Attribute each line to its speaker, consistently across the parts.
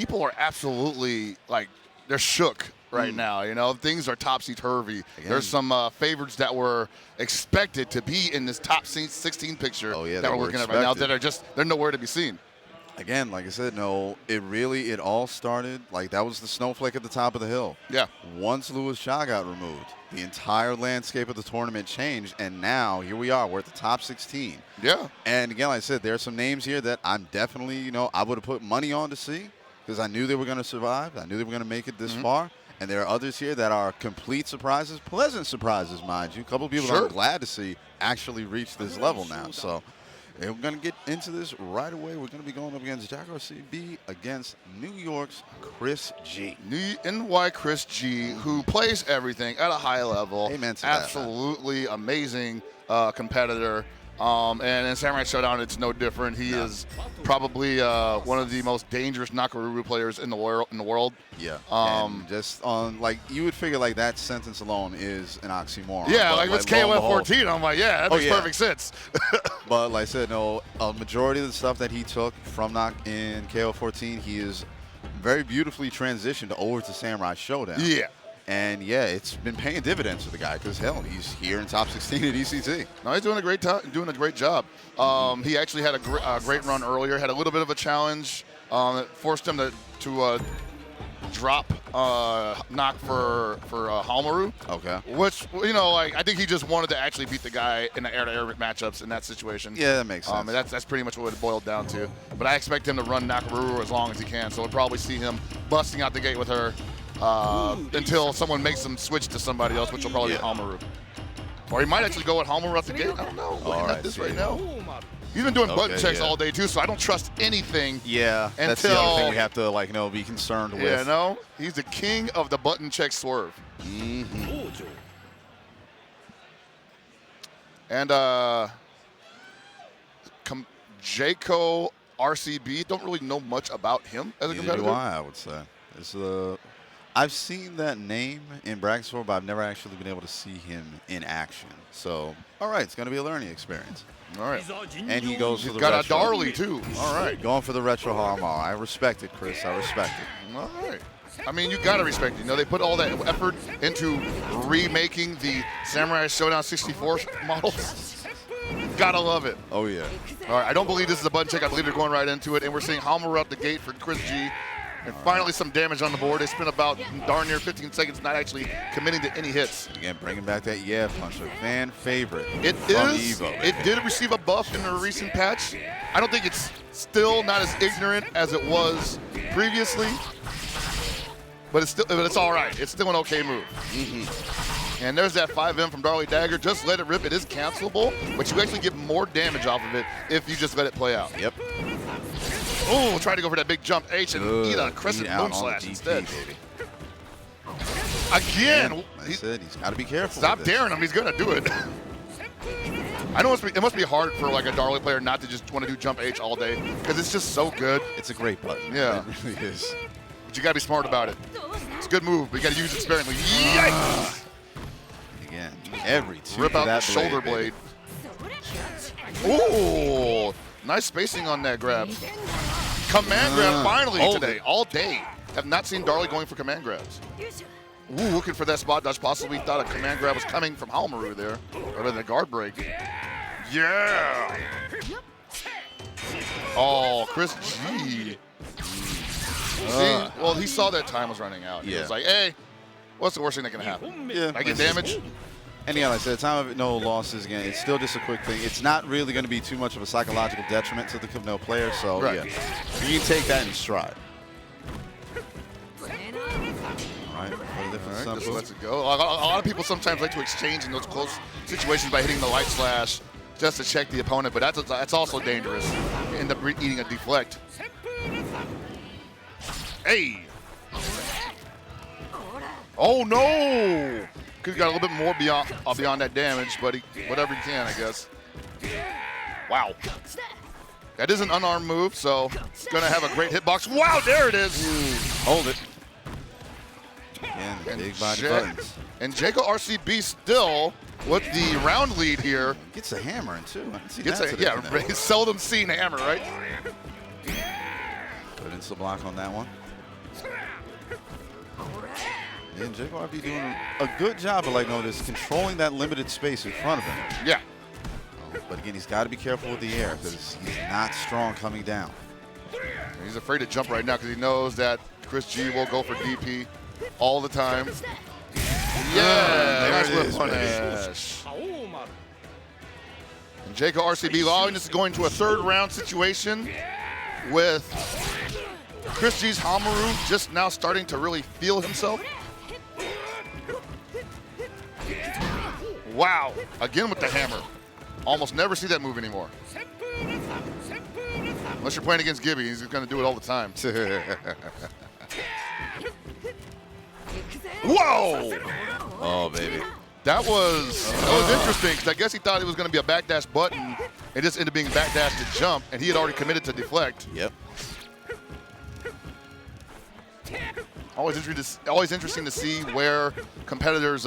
Speaker 1: people are absolutely, like, they're shook right now. You know, things are topsy-turvy. There's some favorites that were expected to be in this top 16 picture that we're looking at right now that are just, they're nowhere to be seen.
Speaker 2: Again, like I said, no, it all started, like that was the snowflake at the top of the hill.
Speaker 1: Yeah.
Speaker 2: Once Louis Cha got removed, the entire landscape of the tournament changed, and now here we are. We're at the top 16.
Speaker 1: Yeah.
Speaker 2: And again, like I said, there are some names here that I'm definitely, you know, I would have put money on to see because I knew they were going to survive. I knew they were going to make it this far. And there are others here that are complete surprises, pleasant surprises, mind you. A couple of people that I'm glad to see actually reach this level now. So we're going to get into this right away. We're going to be going up against Jack RCB against New York's Chris G.
Speaker 1: NY Chris G, who plays everything at a high level.
Speaker 2: Amen to
Speaker 1: Absolutely amazing competitor. And in Samurai Shodown, it's no different. He is probably one of the most dangerous Nakaruru players in the world.
Speaker 2: Yeah. And just on, like, you would figure like that sentence alone is an oxymoron.
Speaker 1: Yeah, like it's KOF 14. I'm like, yeah, that makes perfect sense.
Speaker 2: But like I said, no, a majority of the stuff that he took from in KOF 14, he is very beautifully transitioned over to Samurai Shodown.
Speaker 1: Yeah.
Speaker 2: And yeah, it's been paying dividends for the guy because hell, he's here in top 16 at ECT.
Speaker 1: No, he's doing a great job. He actually had a great run earlier. Had a little bit of a challenge that forced him to drop knock for Halmaru.
Speaker 2: Okay.
Speaker 1: Which, you know, like I think he just wanted to actually beat the guy in the air-to-air matchups in that situation.
Speaker 2: Yeah, that makes sense.
Speaker 1: And that's pretty much what it boiled down to. But I expect him to run Nakaruru as long as he can. So we'll probably see him busting out the gate with her. Until someone makes him switch to somebody else, which will probably be Halmaru. Or he might actually go with Halmaru at the gate. I don't know. Looking at this right now. He's been doing button checks all day, too, so I don't trust anything.
Speaker 2: Yeah, that's the other thing we have to, like, you know, be concerned with.
Speaker 1: Yeah, no. He's the king of the button check swerve. And Jaco RCB, don't really know much about him as a competitor.
Speaker 2: Neither do I would say. It's I've seen that name in brackets before, but I've never actually been able to see him in action. So, all right, it's going to be a learning experience.
Speaker 1: All right.
Speaker 2: And he goes for the
Speaker 1: got
Speaker 2: retro.
Speaker 1: a Darley, too. All right.
Speaker 2: Going for the retro Harmar. I respect it, Chris. I respect it.
Speaker 1: All right. I mean, you got to respect it. You know, they put all that effort into remaking the Samurai Shodown 64 models. Gotta love it.
Speaker 2: Oh, yeah.
Speaker 1: All right, I don't believe this is a button check. I believe they're going right into it. And we're seeing Halmaru out the gate for Chris G. And finally some damage on the board. They spent about darn near 15 seconds not actually committing to any hits.
Speaker 2: Again, bringing back that punch, a fan favorite.
Speaker 1: It is. It did receive a buff in a recent patch. I don't think it's still not as ignorant as it was previously, but it's all right. It's still an okay move. And there's that 5M from Darley Dagger. Just let it rip. It is cancelable, but you actually get more damage off of it if you just let it play out.
Speaker 2: Yep.
Speaker 1: Oh, try to go for that big jump H and eat a crescent moon slash instead.
Speaker 2: Baby.
Speaker 1: Again.
Speaker 2: I said he's got to be careful.
Speaker 1: Stop daring him. He's going to do it. I know it must be hard for like a Darley player not to just want to do jump H all day because it's just so good.
Speaker 2: It's a great button.
Speaker 1: Yeah.
Speaker 2: It really is.
Speaker 1: But you got to be smart about it. It's a good move, but you got to use it sparingly. Yikes!
Speaker 2: Again, every two
Speaker 1: Rip out
Speaker 2: that
Speaker 1: the shoulder blade. Ooh, nice spacing on that grab. Command grab finally today, all day. Have not seen Darley going for command grabs. Ooh, looking for that spot dodge. Possibly thought a command grab was coming from Halmaru there. Or the guard break. Yeah! Oh, Chris G. See, well, he saw that time was running out. He was like, hey, what's the worst thing that can happen?
Speaker 2: Yeah.
Speaker 1: I get damage?
Speaker 2: And yeah, like I said, time of no losses again. It's still just a quick thing. It's not really going to be too much of a psychological detriment to the player. So yeah, you can take that in stride. All right,
Speaker 1: just lets it go. A lot of people sometimes like to exchange in those close situations by hitting the light slash just to check the opponent, but that's also dangerous. You end up eating a deflect. Hey! Oh no! Could have got a little bit more beyond that damage, but whatever he can, I guess. Wow. That is an unarmed move, so it's going to have a great hitbox. Wow, there it is.
Speaker 2: Hold it. Again, big body buttons.
Speaker 1: And Jaco RCB still with the round lead here.
Speaker 2: Gets a hammer in, too.
Speaker 1: Seldom seen hammer, right?
Speaker 2: Good instant block on that one. And Jake RB doing a good job of, like, just controlling that limited space in front of him.
Speaker 1: Yeah.
Speaker 2: But again, he's got to be careful with the air because he's not strong coming down.
Speaker 1: He's afraid to jump right now because he knows that Chris G will go for DP all the time. Yeah, nice whip punish. And Jacob RCB allowing this to go into a third round situation with Chris G's Hamaru just now starting to really feel himself. Wow, again with the hammer. Almost never see that move anymore. Unless you're playing against Gibby, he's going to do it all the time. Whoa!
Speaker 2: Oh, baby.
Speaker 1: That was interesting because I guess he thought it was going to be a backdash button. It just ended up being backdash to jump, and he had already committed to deflect.
Speaker 2: Yep.
Speaker 1: Always interesting to see where competitors'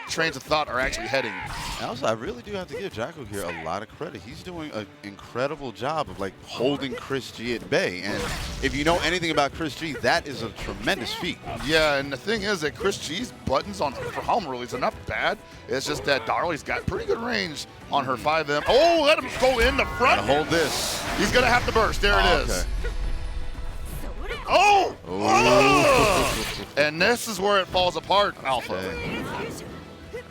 Speaker 1: trains of thought are actually heading.
Speaker 2: And also, I really do have to give Jacko here a lot of credit. He's doing an incredible job of, like, holding Chris G at bay. And if you know anything about Chris G, that is a tremendous feat.
Speaker 1: Yeah, and the thing is that Chris G's buttons for Hamaru are not bad. It's just that Darley's got pretty good range on her 5M. Oh, let him go in the front.
Speaker 2: Gotta hold this.
Speaker 1: He's going to have to burst. There it is.
Speaker 2: Okay.
Speaker 1: Oh! And this is where it falls apart, Alpha.
Speaker 2: Okay.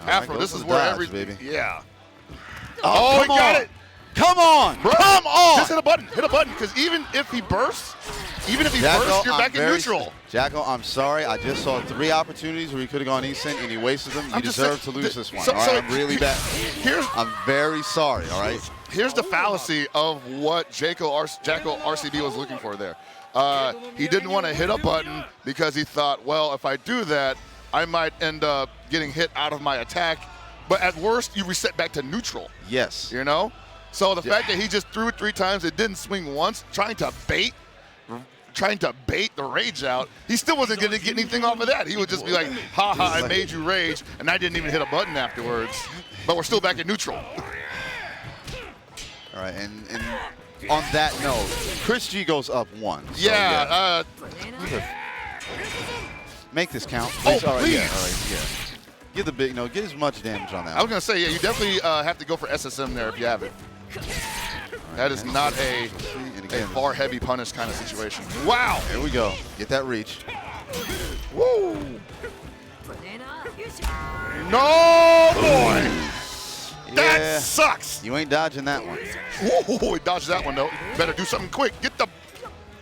Speaker 1: Afro, this is where
Speaker 2: baby.
Speaker 1: Yeah.
Speaker 2: Oh,
Speaker 1: he got it.
Speaker 2: Come on!
Speaker 1: Bro,
Speaker 2: Come on!
Speaker 1: Just hit a button, because even if he bursts, you're back in neutral.
Speaker 2: Jacko, I'm sorry. I just saw 3 opportunities where he could have gone Easton and he wasted them. You deserve to lose this one. All right, I'm really bad. I'm very sorry, all right?
Speaker 1: Here's the fallacy of what Jacko RCB was looking for there. He didn't want to hit a button because he thought, well, if I do that, I might end up getting hit out of my attack. But at worst, you reset back to neutral.
Speaker 2: Yes.
Speaker 1: You know? So the fact that he just threw it 3 times, it didn't swing once, trying to bait the rage out, he still wasn't going to get anything off of that. He would just be like, ha, I made you rage, and I didn't even hit a button afterwards. But we're still back at neutral.
Speaker 2: All right, and on that note, Chris G goes up 1. So
Speaker 1: yeah.
Speaker 2: Make this count.
Speaker 1: Please.
Speaker 2: Oh,
Speaker 1: all right,
Speaker 2: please.
Speaker 1: Yeah, all right,
Speaker 2: Yeah. Get the big, get as much damage on that.
Speaker 1: I was going to say, yeah, you definitely have to go for SSM there if you have it. That is not a far heavy punish kind of situation. Wow.
Speaker 2: Here we go. Get that reach.
Speaker 1: Woo. No, boy. That sucks.
Speaker 2: You ain't dodging that one.
Speaker 1: Ooh, he dodged that one, though. Better do something quick.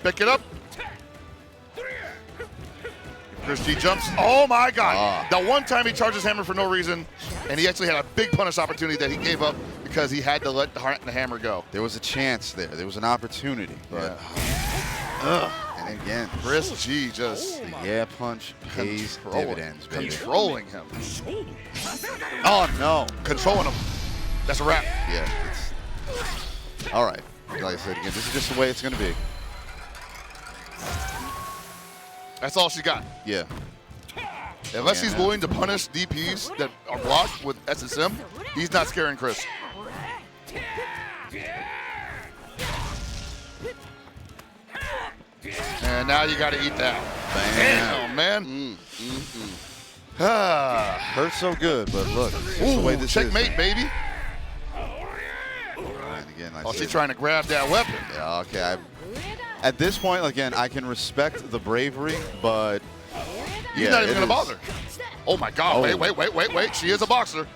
Speaker 1: Pick it up. Chris G jumps. Oh, my God. The one time he charges hammer for no reason, and he actually had a big punish opportunity that he gave up because he had to let the hammer go.
Speaker 2: There was a chance there. There was an opportunity. But, and again,
Speaker 1: Chris G just...
Speaker 2: The punch pays dividends, baby.
Speaker 1: Controlling him.
Speaker 2: Oh, no.
Speaker 1: Controlling him. That's a wrap.
Speaker 2: Yeah. All right. Like I said, again, this is just the way it's going to be.
Speaker 1: That's all she got.
Speaker 2: Yeah.
Speaker 1: Unless he's willing to punish DPs that are blocked with SSM, he's not scaring Chris. And now you got to eat that. Damn, man.
Speaker 2: Hurts so good, but look. Ooh, the way this
Speaker 1: checkmate,
Speaker 2: is,
Speaker 1: baby.
Speaker 2: And again,
Speaker 1: she's trying to grab that weapon.
Speaker 2: Yeah, okay. At this point, again, I can respect the bravery, but
Speaker 1: he's not even going to bother. Oh, my God. Wait. She is a boxer.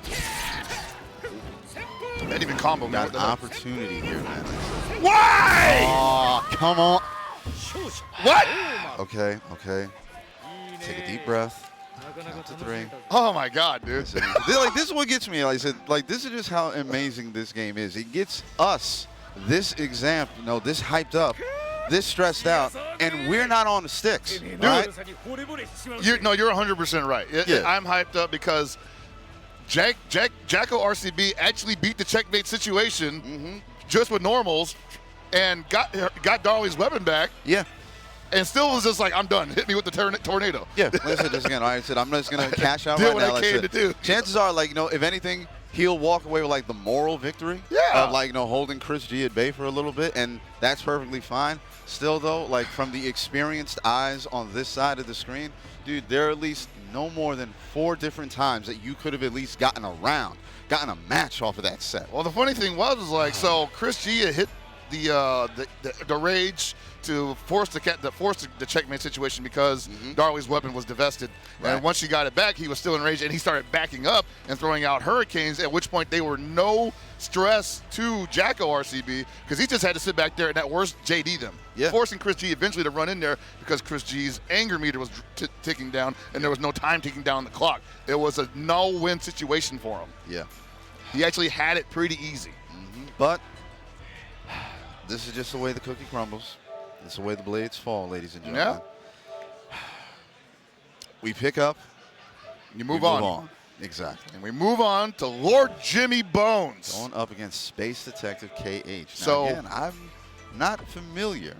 Speaker 1: Didn't even combo me.
Speaker 2: Got an opportunity here, man.
Speaker 1: Why?
Speaker 2: Oh, come on.
Speaker 1: What?
Speaker 2: Okay. Take a deep breath. Count to 3.
Speaker 1: Oh, my God, dude.
Speaker 2: This is what gets me. Like I said, this is just how amazing this game is. It gets us this example, this hyped up, this stressed out, and we're not on the sticks.
Speaker 1: Dude,
Speaker 2: right?
Speaker 1: You're 100% right. I'm hyped up because Jacko RCB actually beat the checkmate situation just with normals and got Darley's weapon back.
Speaker 2: Yeah.
Speaker 1: And still was just like, I'm done. Hit me with the tornado.
Speaker 2: Yeah. Listen, just again, I said I'm just gonna cash out
Speaker 1: right
Speaker 2: now.
Speaker 1: What I came to do.
Speaker 2: Chances are, if anything, he'll walk away with the moral victory.
Speaker 1: Yeah.
Speaker 2: Of holding Chris G at bay for a little bit, and that's perfectly fine. Still, though, like from the experienced eyes on this side of the screen, dude, there are at least no more than 4 different times that you could have at least gotten a round, gotten a match off of that set.
Speaker 1: Well, the funny thing was like, so Chris G had hit the rage to force the checkmate situation because Darley's weapon was divested.
Speaker 2: Right.
Speaker 1: And once she got it back, he was still enraged, and he started backing up and throwing out hurricanes, at which point they were no stress to Jacko RCB because he just had to sit back there and at worst JD them.
Speaker 2: Yeah.
Speaker 1: Forcing Chris G eventually to run in there because Chris G's anger meter was ticking down and there was no time ticking down the clock. It was a no-win situation for him.
Speaker 2: Yeah.
Speaker 1: He actually had it pretty easy.
Speaker 2: But this is just the way the cookie crumbles. This is the way the blades fall, ladies and gentlemen.
Speaker 1: Yeah.
Speaker 2: We pick up.
Speaker 1: You move on.
Speaker 2: Exactly.
Speaker 1: And we move on to Lord Jimmy Bones.
Speaker 2: Going up against Space Detective KH. Now,
Speaker 1: So
Speaker 2: again, I'm not too familiar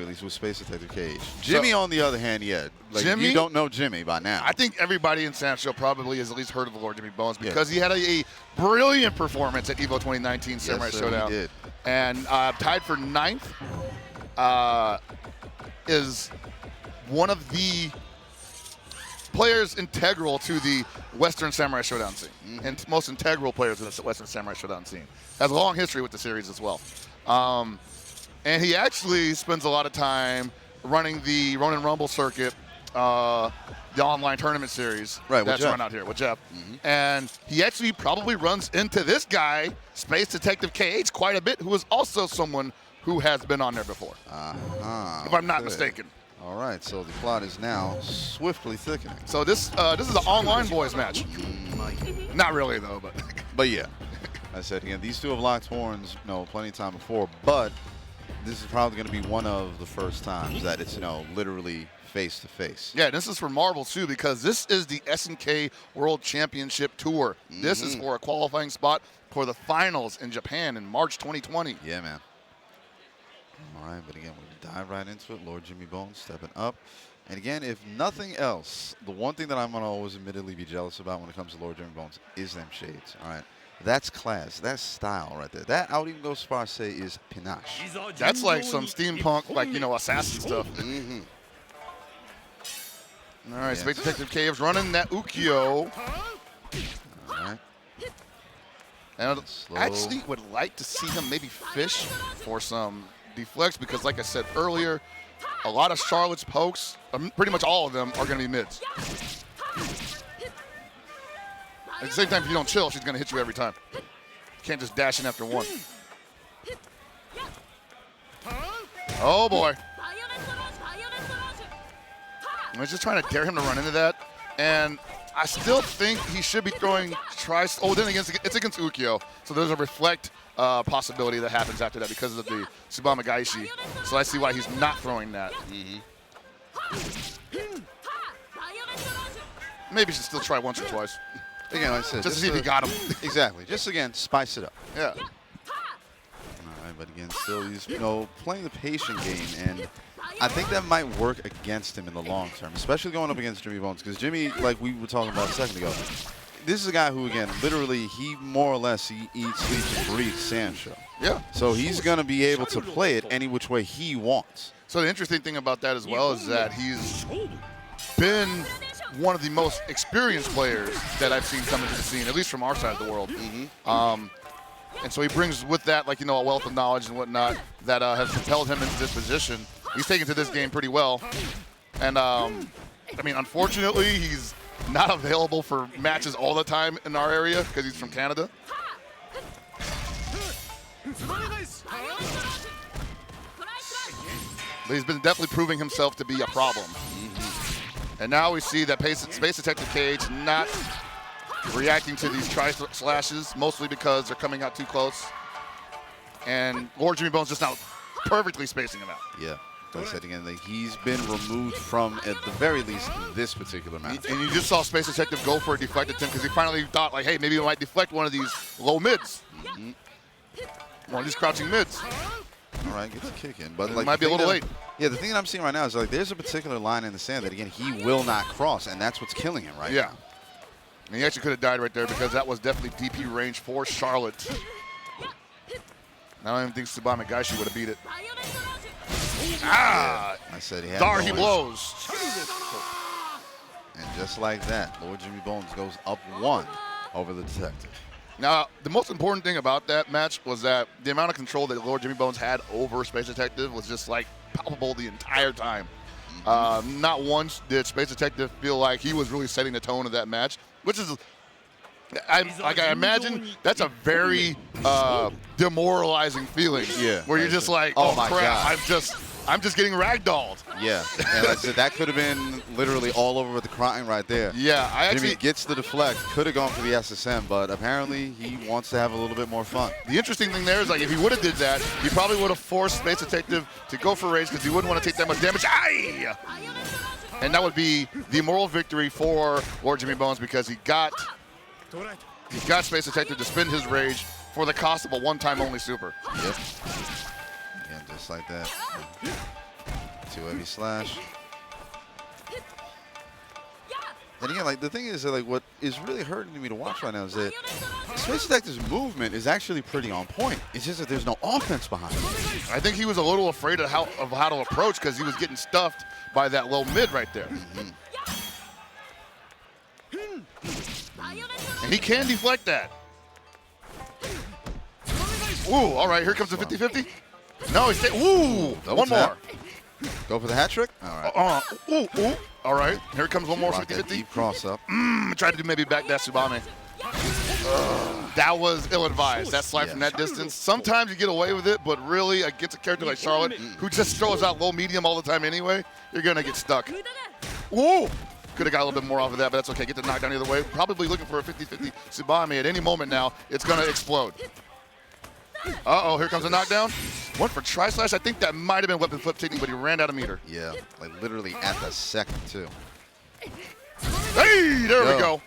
Speaker 2: at least with Space Detective KH. Jimmy, on the other hand, yeah. Like,
Speaker 1: Jimmy,
Speaker 2: you don't know Jimmy by now.
Speaker 1: I think everybody in San Show probably has at least heard of Lord Jimmy Bones because he had a brilliant performance at EVO 2019 Samurai Showdown.
Speaker 2: He did.
Speaker 1: And tied for 9th is one of the players integral to the Western Samurai Showdown scene, and most integral players in the Western Samurai Showdown scene. Has a long history with the series as well. And he actually spends a lot of time running the Ronin Rumble circuit, the online tournament series that's run out here with Jeff. And he actually probably runs into this guy, Space Detective KH, quite a bit, who is also someone who has been on there before, if I'm not mistaken.
Speaker 2: All right, so the plot is now swiftly thickening.
Speaker 1: So this is an online boys match. Not really, though, but.
Speaker 2: But yeah, I said again, these two have locked horns, plenty of time before, but this is probably going to be one of the first times that it's, literally face to face.
Speaker 1: Yeah, this is for Marvel too, because this is the SNK World Championship Tour. This is for a qualifying spot for the finals in Japan in March 2020.
Speaker 2: Yeah, man. All right, but again, we dive right into it. Lord Jimmy Bones stepping up. And again, if nothing else, the one thing that I'm going to always admittedly be jealous about when it comes to Lord Jimmy Bones is them shades. All right. That's class. That's style right there. That, I would even go so far as say, is panache.
Speaker 1: That's like some steampunk, assassin stuff. All right, Space Detective Cave's running that Ukyo.
Speaker 2: All right.
Speaker 1: And I actually would like to see him maybe fish for some deflects because, like I said earlier, a lot of Charlotte's pokes, pretty much all of them, are going to be mids. At the same time, if you don't chill, she's going to hit you every time. You can't just dash in after one. Oh, boy. I was just trying to dare him to run into that. And I still think he should be throwing Oh, then it's against Ukyo. So there's a reflect possibility that happens after that because of the Tsubame Gaishi. So I see why he's not throwing that. Maybe he should still try once or twice.
Speaker 2: Again, like I said,
Speaker 1: just to see if he got him.
Speaker 2: Exactly. Just, again, spice it up.
Speaker 1: Yeah.
Speaker 2: All right, but again, still he's, playing the patient game, and I think that might work against him in the long term, especially going up against Jimmy Bones, because Jimmy, like we were talking about a second ago, this is a guy who, again, literally, he more or less, he eats, sleeps, and breathes Sancho.
Speaker 1: Yeah.
Speaker 2: So he's going to be able to play it any which way he wants.
Speaker 1: So the interesting thing about that as well is that he's been one of the most experienced players that I've seen come into the scene, at least from our side of the world. And so he brings with that, a wealth of knowledge and whatnot that has propelled him into this position. He's taken to this game pretty well. And, unfortunately, he's not available for matches all the time in our area because he's from Canada. But he's been definitely proving himself to be a problem. And now we see that Space Detective KH not reacting to these tri-slashes, mostly because they're coming out too close. And Lord Jimmy Bones just now perfectly spacing him out.
Speaker 2: Yeah. Like I said again, he's been removed from, at the very least, this particular match.
Speaker 1: And you just saw Space Detective go for a deflect attempt because he finally thought, hey, maybe we might deflect one of these low mids. One of these crouching mids.
Speaker 2: All right, gets a kick in. But
Speaker 1: it might be a little late.
Speaker 2: Yeah, the thing that I'm seeing right now is there's a particular line in the sand that, again, he will not cross, and that's what's killing him right now.
Speaker 1: And he actually could have died right there because that was definitely DP range for Charlotte. I don't even think Tsubame Gaishi would have beat it. Ah!
Speaker 2: I said he had
Speaker 1: Dar he
Speaker 2: noise.
Speaker 1: blows.
Speaker 2: And just like that, Lord Jimmy Bones goes up 1 over the detective.
Speaker 1: Now, the most important thing about that match was that the amount of control that Lord Jimmy Bones had over Space Detective was just like palpable the entire time. Not once did Space Detective feel like he was really setting the tone of that match, which is, I imagine that's a very demoralizing feeling.
Speaker 2: Yeah.
Speaker 1: Where you're just like,
Speaker 2: oh
Speaker 1: oh
Speaker 2: my
Speaker 1: crap,
Speaker 2: God.
Speaker 1: I'm just getting ragdolled.
Speaker 2: Yeah, and I said that could have been literally all over with the crying right there.
Speaker 1: Yeah, I actually.
Speaker 2: Jimmy gets the deflect, could have gone for the SSM, but apparently he wants to have a little bit more fun.
Speaker 1: The interesting thing there is, like, if he would have did that, he probably would have forced Space Detective to go for rage because he wouldn't want to take that much damage. Aye! And that would be the moral victory for Lord Jimmy Bones because he got Space Detective to spend his rage for the cost of a one-time only super.
Speaker 2: Yep. Again, just like that. 2 heavy slash. And again, like the thing is that like what is really hurting me to watch right now is that Space Detective's movement is actually pretty on point. It's just that there's no offense behind it.
Speaker 1: I think he was a little afraid of how to approach because he was getting stuffed by that low mid right there. And he can deflect that. Ooh, all right, here comes the 50-50. No, he's ooh, one more.
Speaker 2: Go for the hat trick? All right.
Speaker 1: Ooh. All right, here comes one more
Speaker 2: Rock that
Speaker 1: 50-50.
Speaker 2: deep cross up.
Speaker 1: Tried to do maybe back dash Tsubame. That was ill-advised. That slide from that distance. Sometimes you get away with it, but really against a character like Charlotte, who just throws out low medium all the time anyway, you're gonna get stuck. Ooh! Could have got a little bit more off of that, but that's okay. Get the knockdown either way. Probably looking for a 50-50 Tsubame at any moment now. It's gonna explode. Uh-oh, here comes a knockdown. One for tri-slash. I think that might have been weapon flip technique, but he ran out of meter.
Speaker 2: Yeah, like literally at the second, too.
Speaker 1: Hey, there we go.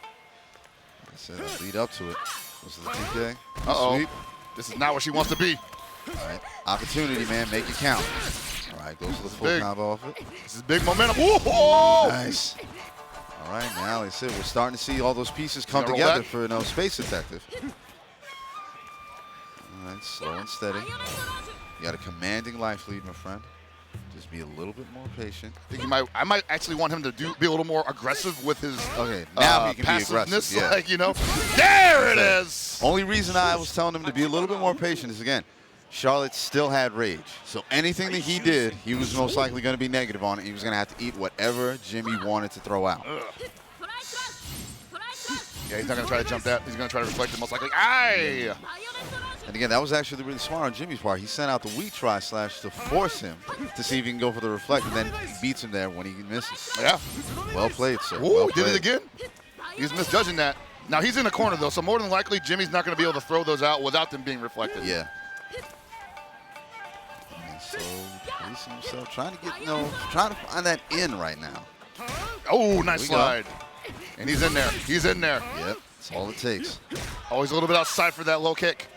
Speaker 2: I said lead up to it. This is the TK.
Speaker 1: Uh-oh.
Speaker 2: Sweep.
Speaker 1: This is not where she wants to be.
Speaker 2: All right, opportunity, man. Make it count. All right, goes to the full
Speaker 1: big.
Speaker 2: combo off it.
Speaker 1: This is big momentum. Whoa!
Speaker 2: Nice. All right, now like I said, we're starting to see all those pieces come
Speaker 1: Roll
Speaker 2: together
Speaker 1: back.
Speaker 2: for Space Detective. All right, slow and steady. You got a commanding life lead, my friend. Just be a little bit more patient.
Speaker 1: I think I might actually want him to be a little more aggressive with his
Speaker 2: Okay, now he can be
Speaker 1: passiveness.
Speaker 2: aggressive. Yeah.
Speaker 1: Like, you know, there it is.
Speaker 2: Only reason I was telling him to be a little bit more patient is, again, Charlotte still had rage. So anything that he did, he was most likely going to be negative on it. He was going to have to eat whatever Jimmy wanted to throw out.
Speaker 1: Yeah, he's not going to try to jump that. He's going to try to reflect it most likely. Aye!
Speaker 2: And again, that was actually really smart on Jimmy's part. He sent out the weak tri-slash to force him to see if he can go for the reflect, and then he beats him there when he misses.
Speaker 1: Yeah.
Speaker 2: Well played, sir.
Speaker 1: Ooh,
Speaker 2: well
Speaker 1: did it
Speaker 2: played.
Speaker 1: again. He's misjudging that. Now, he's in the corner, though, so more than likely, Jimmy's not going to be able to throw those out without them being reflected.
Speaker 2: Yeah. And so pacing himself, trying to get, trying to find that in right now.
Speaker 1: Oh, nice slide. And he's in there. He's in there.
Speaker 2: Yep, that's all it takes.
Speaker 1: Always a little bit outside for that low kick.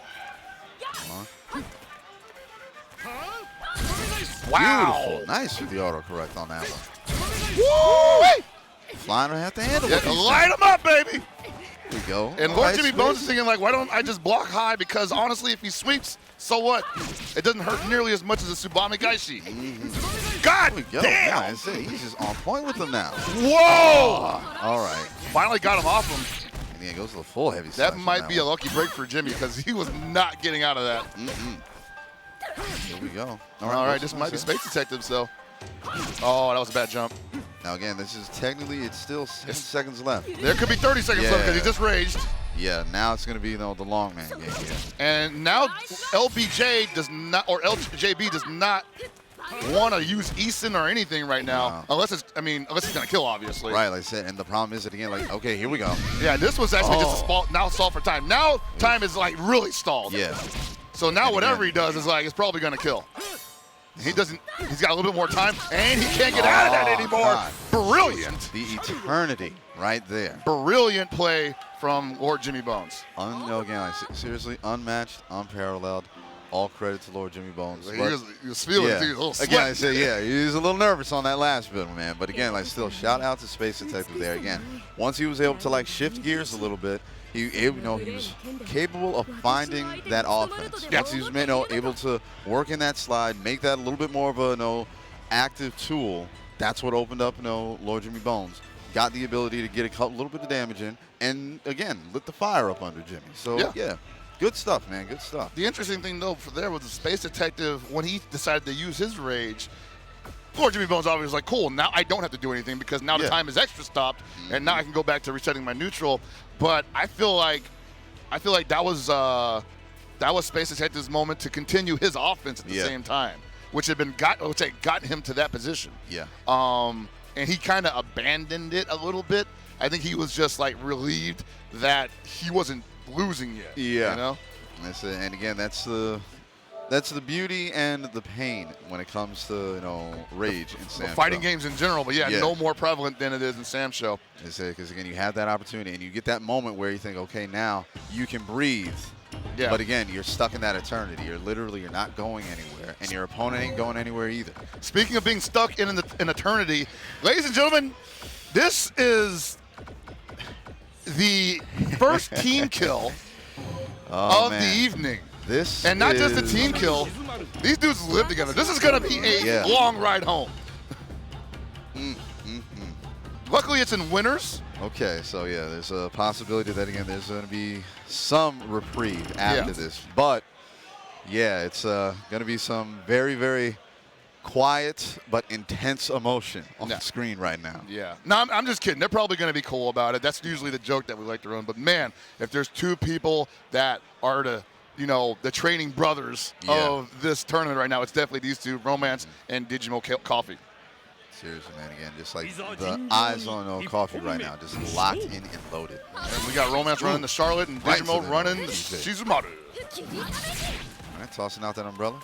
Speaker 1: Wow.
Speaker 2: Beautiful. Nice with the autocorrect on that one.
Speaker 1: Woo!
Speaker 2: Flying right at the handle.
Speaker 1: Yeah, light him up, baby.
Speaker 2: There we go.
Speaker 1: And
Speaker 2: All
Speaker 1: Lord
Speaker 2: right,
Speaker 1: Jimmy
Speaker 2: sweet.
Speaker 1: Bones is thinking, like, why don't I just block high? Because honestly, if he sweeps, so what? It doesn't hurt nearly as much as a Tsubame Gaishi. God
Speaker 2: There we go.
Speaker 1: damn!
Speaker 2: Yeah, that's it. He's just on point with them now.
Speaker 1: Whoa!
Speaker 2: All right.
Speaker 1: Finally got him off him.
Speaker 2: And he goes to the full heavy
Speaker 1: That
Speaker 2: slash on
Speaker 1: might be a
Speaker 2: one.
Speaker 1: lucky break for Jimmy because he was not getting out of that.
Speaker 2: Here we go.
Speaker 1: All right, this might be Space Detective, so. Oh, that was a bad jump.
Speaker 2: Now, again, this is technically, it's still 7 seconds left.
Speaker 1: There could be 30 seconds left because he
Speaker 2: Yeah.
Speaker 1: just raged.
Speaker 2: Yeah, now it's going to be the long man game here.
Speaker 1: And now LBJ does not, or LJB does not want to use Eason or anything right now,
Speaker 2: No.
Speaker 1: unless he's gonna kill, obviously.
Speaker 2: Right, like I said, and the problem is that, again, like, okay, here we go.
Speaker 1: Yeah, this was actually just a stall for time. Now time is like really stalled.
Speaker 2: Yeah.
Speaker 1: So now
Speaker 2: And
Speaker 1: whatever
Speaker 2: again-
Speaker 1: he does is like it's probably gonna kill. He's got a little bit more time, and he can't get out of that anymore.
Speaker 2: God.
Speaker 1: Brilliant.
Speaker 2: The eternity right there.
Speaker 1: Brilliant play from Lord Jimmy Bones.
Speaker 2: Again, like, seriously, unmatched, unparalleled. All credit to Lord Jimmy Bones.
Speaker 1: He was feeling it. He was a little sweaty.
Speaker 2: Again, I said, yeah, he was a little nervous on that last bit, man. But again, like, still, shout out to Space Detective there. Again, once he was able to, like, shift gears a little bit, he was capable of finding that offense. Once he was, able to work in that slide, make that a little bit more of a, active tool. That's what opened up, Lord Jimmy Bones. Got the ability to get a little bit of damage in, and again, lit the fire up under Jimmy. So yeah. Good stuff, man. Good stuff.
Speaker 1: The interesting thing, though, there was the Space Detective, when he decided to use his rage, Lord Jimmy Bones obviously was like, cool, now I don't have to do anything because now the time is extra stopped, and now I can go back to resetting my neutral. But I feel like that was Space Detective's moment to continue his offense at the same time, which had gotten him to that position. Yeah. And he kind of abandoned it a little bit. I think he was just like relieved that he wasn't losing yet. Yeah.
Speaker 2: That's it. And again, that's the beauty and the pain when it comes to rage in Sam.
Speaker 1: Fighting games in general, but no more prevalent than it is in Sam Show.
Speaker 2: Because again, you have that opportunity and you get that moment where you think, okay, now you can breathe. Yeah. But again, you're stuck in that eternity. You're not going anywhere, and your opponent ain't going anywhere either.
Speaker 1: Speaking of being stuck in eternity, ladies and gentlemen, this is the first team kill of the evening. And not just a team kill. These dudes live together. This is going to be a long ride home. Luckily, it's in winners.
Speaker 2: Okay, so there's a possibility that, again, there's going to be some reprieve after this. But, it's going to be some very, very quiet but intense emotion on the screen right now.
Speaker 1: Yeah. No, I'm just kidding. They're probably going to be cool about it. That's usually the joke that we like to run. But, man, if there's two people that are the training brothers of this tournament right now, it's definitely these two, Romance and Digimo Coffee.
Speaker 2: Seriously, man, again, just like the eyes on Coffee right now, just locked in and loaded.
Speaker 1: And we got Romance running the Charlotte and Digimo running the Shizumaru.
Speaker 2: All right, tossing out that umbrella.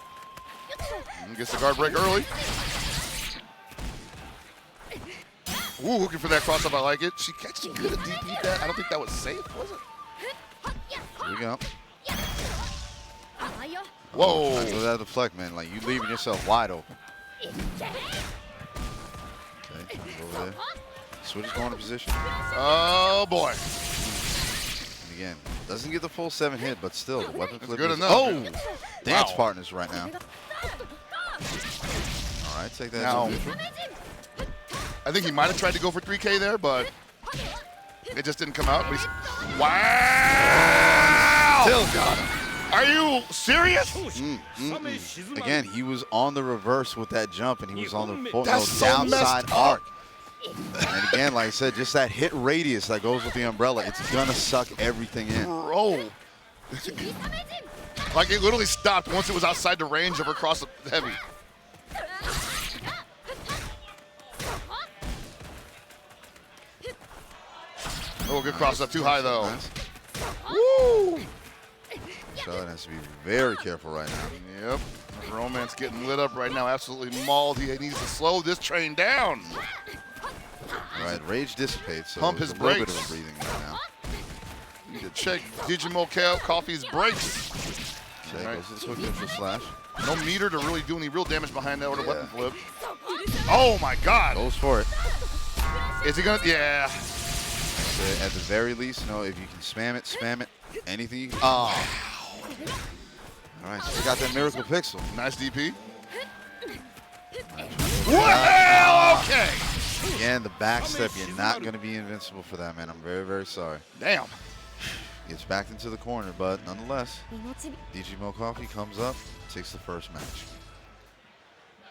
Speaker 1: And gets the guard break early. Ooh, looking for that cross up. I like it. She could have DP'd that. I don't think that was safe, was it?
Speaker 2: Here we go.
Speaker 1: Whoa.
Speaker 2: So that deflect, man. Like, you leaving yourself wide open. Okay, over there. Switch is going to position.
Speaker 1: Oh, boy.
Speaker 2: And again, doesn't get the full 7 hit, but still, the weapon flip
Speaker 1: good
Speaker 2: is...
Speaker 1: enough.
Speaker 2: Oh! Dance partners right now. All right, take that.
Speaker 1: Now, I think he might have tried to go for 3K there, but it just didn't come out. But wow!
Speaker 2: Still got him.
Speaker 1: Are you serious?
Speaker 2: Again, he was on the reverse with that jump, and he was on the
Speaker 1: downside
Speaker 2: arc. And again, like I said, just that hit radius that goes with the umbrella, it's going to suck everything in.
Speaker 1: Bro. Like, it literally stopped once it was outside the range of her cross heavy. Oh, good cross up. Too high, though.
Speaker 2: Nice.
Speaker 1: Woo!
Speaker 2: Charlotte has to be very careful right now.
Speaker 1: Yep. Romance getting lit up right now. Absolutely mauled. He needs to slow this train down.
Speaker 2: All right, rage dissipates. So
Speaker 1: Pump his
Speaker 2: a little
Speaker 1: brakes.
Speaker 2: bit of breathing right now.
Speaker 1: Need to check Digimo Coffee's brakes.
Speaker 2: Okay, goes to the quick neutral slash.
Speaker 1: No meter to really do any real damage behind that with a weapon flip. Oh, my God.
Speaker 2: Goes for it.
Speaker 1: Is he going to? Yeah.
Speaker 2: So at the very least, if you can spam it, anything you can. Oh. All right, so we got that miracle pixel.
Speaker 1: Nice DP. Well, okay.
Speaker 2: Again, the back step, you're not going to be invincible for that, man. I'm very, very sorry.
Speaker 1: Damn.
Speaker 2: Gets backed into the corner, but nonetheless, Digimo Coffee comes up, takes the first match.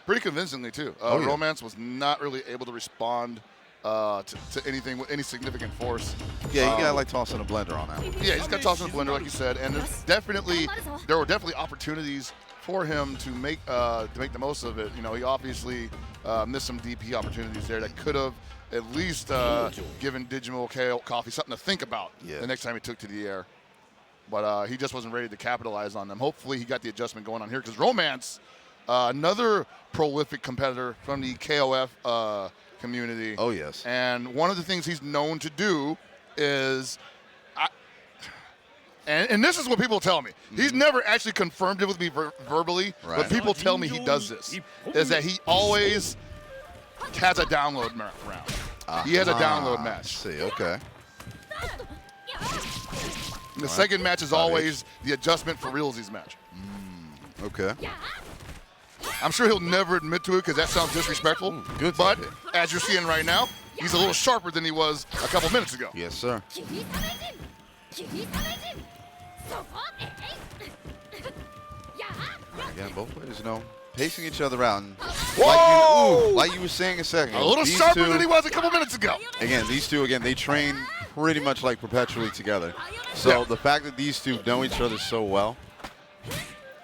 Speaker 1: Pretty convincingly, too. Romance was not really able to respond to anything with any significant force.
Speaker 2: Yeah, you got like tossing a blender on that one.
Speaker 1: Yeah, he's got tossing a blender, like you said, and there were definitely opportunities for him to make the most of it. He obviously missed some DP opportunities there that could have at least given Digimo Coffee something to think about the next time he took to the air. But he just wasn't ready to capitalize on them. Hopefully he got the adjustment going on here because Romance, another prolific competitor from the KOF community.
Speaker 2: Oh, yes.
Speaker 1: And one of the things he's known to do is And this is what people tell me. He's never actually confirmed it with me verbally, but people tell me he does this, is that he always has a download round. He has a download match.
Speaker 2: See, okay.
Speaker 1: The second match is always the adjustment for realsies match.
Speaker 2: Okay.
Speaker 1: I'm sure he'll never admit to it because that sounds disrespectful.
Speaker 2: Good.
Speaker 1: But as you're seeing right now, he's a little sharper than he was a couple minutes ago.
Speaker 2: Yes, sir. Again, both players, pacing each other out. And like you were saying a second ago,
Speaker 1: a little sharper than he was a couple minutes ago.
Speaker 2: Again, these two, they train pretty much like perpetually together. So the fact that these two know each other so well,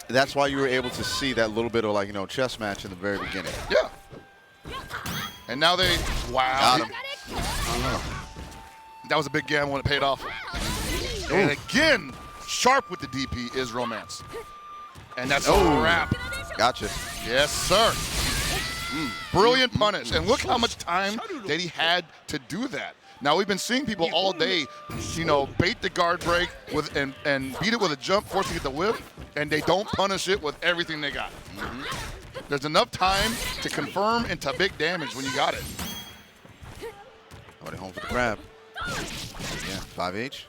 Speaker 2: that's why you were able to see that little bit of chess match in the very beginning.
Speaker 1: Yeah. And now they,
Speaker 2: Got him.
Speaker 1: That was a big gamble when it paid off. And again, sharp with the DP is Romance. And that's a wrap.
Speaker 2: Gotcha.
Speaker 1: Yes, sir. Brilliant punish. And look how much time that he had to do that. Now, we've been seeing people all day, bait the guard break and beat it with a jump, forcing it to whip, and they don't punish it with everything they got. There's enough time to confirm and to big damage when you got it.
Speaker 2: Already home for the grab. Yeah, 5H.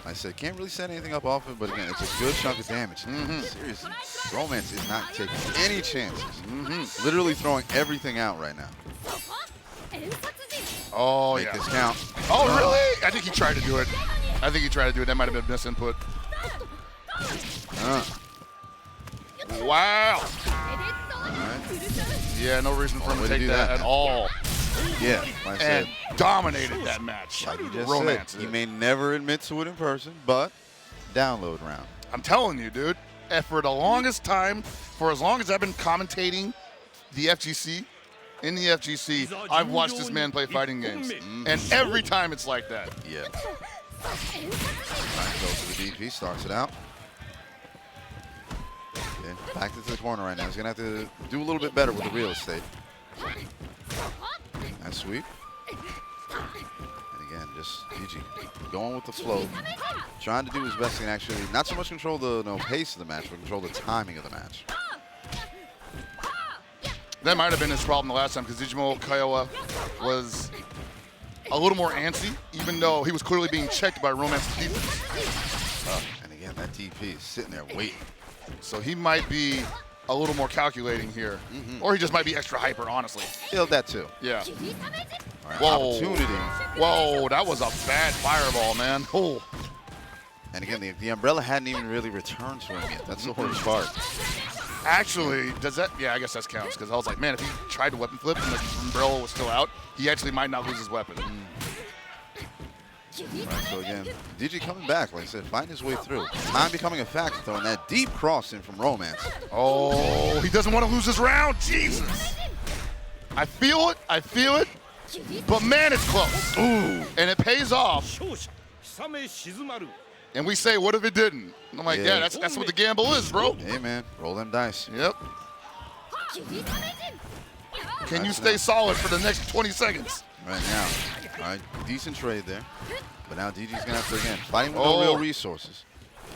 Speaker 2: Like I said, can't really set anything up off it, but again, it's a good chunk of damage. Seriously, Romance is not taking any chances. Literally throwing everything out right now.
Speaker 1: Oh,
Speaker 2: Make this count.
Speaker 1: Oh, really? I think he tried to do it. That might have been misinput. Wow. Yeah, no reason for him to take that at all.
Speaker 2: Yeah, like I said,
Speaker 1: dominated that match.
Speaker 2: Like you just
Speaker 1: Romance.
Speaker 2: said, he may never admit to it in person, but download round.
Speaker 1: I'm telling you, dude. And for the longest time, for as long as I've been commentating the FGC, in the FGC, I've watched this man play fighting games. And every time it's like that.
Speaker 2: Yeah. Right, goes to the DP, starts it out. Okay, back into the corner right now. He's going to have to do a little bit better with the real estate. Nice sweep. And again, just DG going with the flow. Trying to do his best and actually not so much control the pace of the match, but control the timing of the match.
Speaker 1: That might have been his problem the last time because Digimo Kiowa was a little more antsy, even though he was clearly being checked by Romance's defense.
Speaker 2: And again, that DP is sitting there waiting.
Speaker 1: So he might be a little more calculating here. Or he just might be extra hyper, honestly.
Speaker 2: Feel that too.
Speaker 1: Yeah.
Speaker 2: All right,
Speaker 1: Whoa.
Speaker 2: opportunity.
Speaker 1: Whoa, that was a bad fireball, man. Oh.
Speaker 2: And again, the umbrella hadn't even really returned to him yet. That's the hardest part.
Speaker 1: Actually, does that? Yeah, I guess that counts because I was like, man, if he tried to weapon flip and the umbrella was still out, he actually might not lose his weapon.
Speaker 2: Right, so again, DG coming back, like I said, finding his way through. Time becoming a factor, though, and that deep cross in from Romance.
Speaker 1: Oh, he doesn't want to lose his round. Jesus. I feel it. But man, it's close. Ooh. And it pays off. And we say, what if it didn't? And I'm like, yeah, that's what the gamble is, bro.
Speaker 2: Hey, man, roll them dice.
Speaker 1: Yep. Can you stay solid for the next 20 seconds?
Speaker 2: Right now. All right, decent trade there. But now DG's going to have to, again, fighting with no real resources.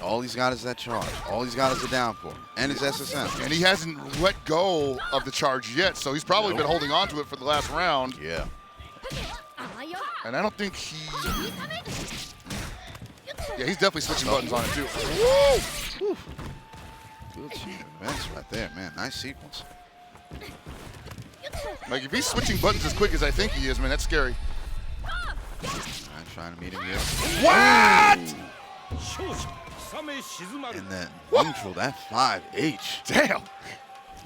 Speaker 2: All he's got is that charge. All he's got is the downpour and his SSM.
Speaker 1: And he hasn't let go of the charge yet, so he's probably been holding on to it for the last round.
Speaker 2: Yeah.
Speaker 1: And I don't think he... Yeah, he's definitely switching buttons on it, too. Woo!
Speaker 2: Good events right there, man. Nice sequence.
Speaker 1: Like, if he's switching buttons as quick as I think he is, man, that's scary.
Speaker 2: I'm trying to meet him here.
Speaker 1: What?
Speaker 2: And then neutral, that 5H.
Speaker 1: Damn.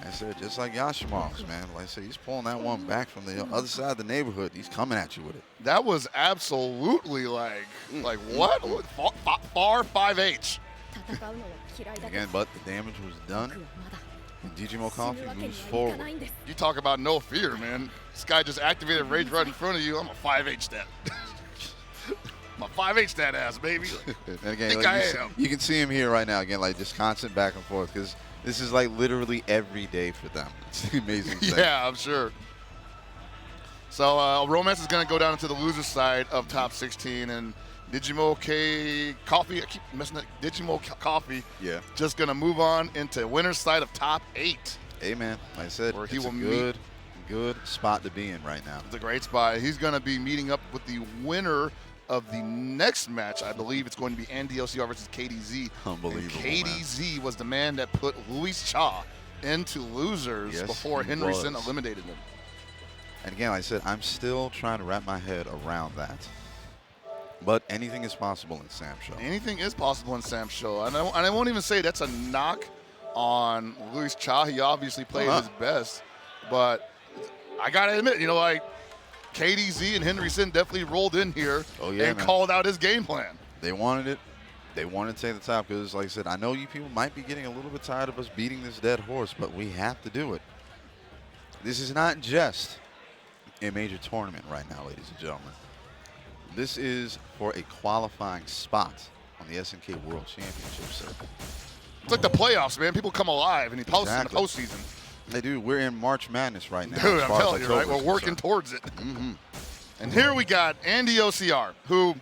Speaker 2: I said, just like Yashimov's, man. Like I said, he's pulling that one back from the other side of the neighborhood. He's coming at you with it.
Speaker 1: That was absolutely like what? Far 5H.
Speaker 2: Again, but the damage was done. And Digimo Coffee moves forward.
Speaker 1: You talk about no fear, man. This guy just activated Rage right in front of you. I'm a 5H stat. I'm a 5H stat ass, baby.
Speaker 2: And again, like you can see him here right now. Again, like just constant back and forth because this is like literally every day for them. It's an amazing thing.
Speaker 1: Yeah, I'm sure. So Romance is going to go down to the loser side of top 16, and Digimo K Coffee. I keep messing up. Digimo Coffee.
Speaker 2: Yeah.
Speaker 1: Just going to move on into winner's side of top 8.
Speaker 2: Hey, man, like I said,
Speaker 1: Where he
Speaker 2: it's
Speaker 1: will
Speaker 2: a good spot to be in right now.
Speaker 1: It's a great spot. He's going to be meeting up with the winner of the next match. I believe it's going to be Andy OCR versus KDZ.
Speaker 2: Unbelievable,
Speaker 1: And KDZ was the man that put Luis Cha into losers before Henry Sin eliminated him.
Speaker 2: And again, like I said, I'm still trying to wrap my head around that. But anything is possible in Sam's show.
Speaker 1: Anything is possible in Sam's show. And I won't even say that's a knock on Luis Cha. He obviously played his best. But I got to admit, like KDZ and Henry Sin definitely rolled in here and called out his game plan.
Speaker 2: They wanted it. They wanted to take the top because, like I said, I know you people might be getting a little bit tired of us beating this dead horse, but we have to do it. This is not just a major tournament right now, ladies and gentlemen. This is for a qualifying spot on the SNK World Championship circuit.
Speaker 1: It's like the playoffs, man. People come alive in the postseason.
Speaker 2: They do. We're in March Madness right now.
Speaker 1: Dude, I'm telling you, right? We're working towards it. And here we got Andy OCR, who,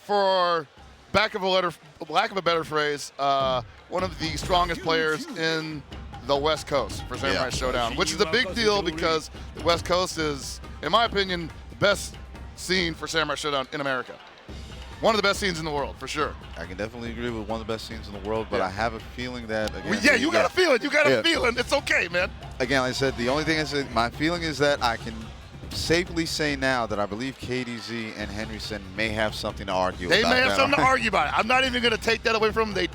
Speaker 1: for lack of a better phrase, one of the strongest players in the West Coast for Samurai Shodown, which is a big deal because the West Coast is, in my opinion, the best scene for Samurai Shodown in America. One of the best scenes in the world, for sure.
Speaker 2: I can definitely agree with one of the best scenes in the world, but I have a feeling that, again...
Speaker 1: you got a feeling. You got a feeling. It's okay, man.
Speaker 2: Again, like I said, the only thing I said, my feeling is that I can safely say now that I believe KDZ and Henry Sin may have something to argue about.
Speaker 1: They may have something to argue about. I'm not even going to take that away from them.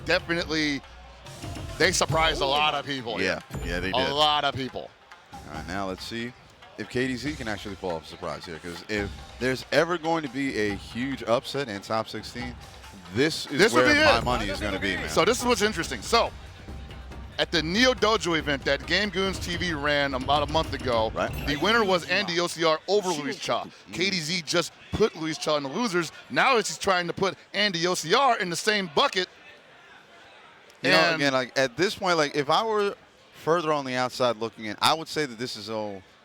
Speaker 1: They surprised a lot of people.
Speaker 2: Yeah, they did.
Speaker 1: A lot of people.
Speaker 2: All right, now let's see if KDZ can actually pull off a surprise here, because if there's ever going to be a huge upset in top 16, this is where my money is going to be, man.
Speaker 1: So this is what's interesting. So at the Neo Dojo event that Game Goons TV ran about a month ago, the winner was Andy OCR over Luis Cha. KDZ just put Luis Cha in the losers. Now he's trying to put Andy OCR in the same bucket.
Speaker 2: You know, again, like at this point, like if I were further on the outside looking in, I would say that this is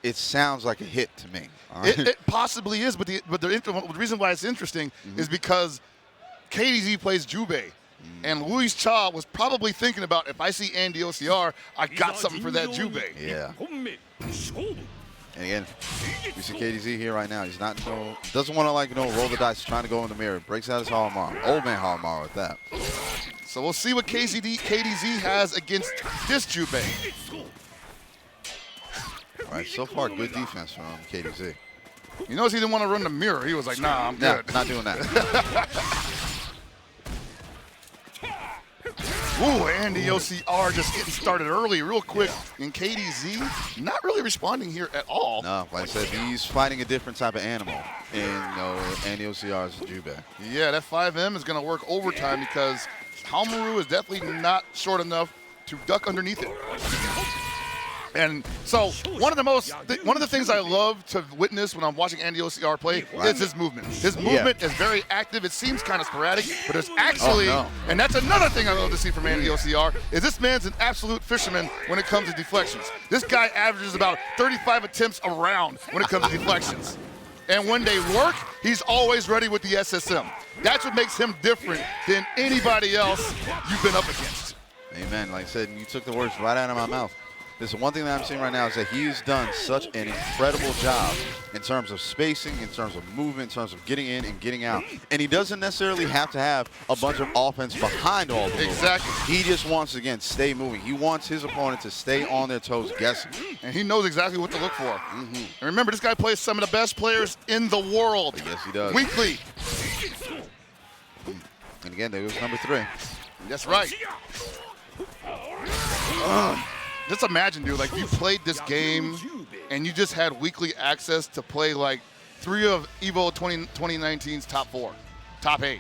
Speaker 2: it sounds like a hit to me. Right?
Speaker 1: It possibly is, but the reason why it's interesting is because KDZ plays Jubei, and Luis Cha was probably thinking about, if I see Andy OCR, I got something for that Jubei.
Speaker 2: Yeah. And again, we see KDZ here right now. He's not doesn't want to roll the dice, trying to go in the mirror. Breaks out his Hallmark, old man Hallmark with that.
Speaker 1: So we'll see what KDZ has against this Jubei.
Speaker 2: All right, so far good defense from KDZ.
Speaker 1: You notice he didn't want to run the mirror. He was like, nah, I'm good.
Speaker 2: Not doing that.
Speaker 1: Ooh, Andy OCR just getting started early, real quick. And KDZ not really responding here at all.
Speaker 2: No, like I said, he's fighting a different type of animal in Andy OCR's Jubei.
Speaker 1: Yeah, that 5M is going to work overtime because Hamaru is definitely not short enough to duck underneath it. And so one of the things I love to witness when I'm watching Andy OCR play is his movement. His movement is very active. It seems kind of sporadic, but it's actually, and that's another thing I love to see from Andy OCR, is this man's an absolute fisherman when it comes to deflections. This guy averages about 35 attempts a round when it comes to deflections. And when they work, he's always ready with the SSM. That's what makes him different than anybody else you've been up against.
Speaker 2: Amen. Like I said, you took the words right out of my mouth. This is one thing that I'm seeing right now is that he has done such an incredible job in terms of spacing, in terms of movement, in terms of getting in and getting out. And he doesn't necessarily have to have a bunch of offense behind all the movement.
Speaker 1: Exactly.
Speaker 2: He just wants, again, stay moving. He wants his opponent to stay on their toes guessing.
Speaker 1: And he knows exactly what to look for. And remember, this guy plays some of the best players in the world.
Speaker 2: Yes, he does.
Speaker 1: Weekly.
Speaker 2: And again, there goes number 3.
Speaker 1: That's right. Just imagine, dude, like you played this game and you just had weekly access to play like 3 of EVO 2019's top 4, top 8.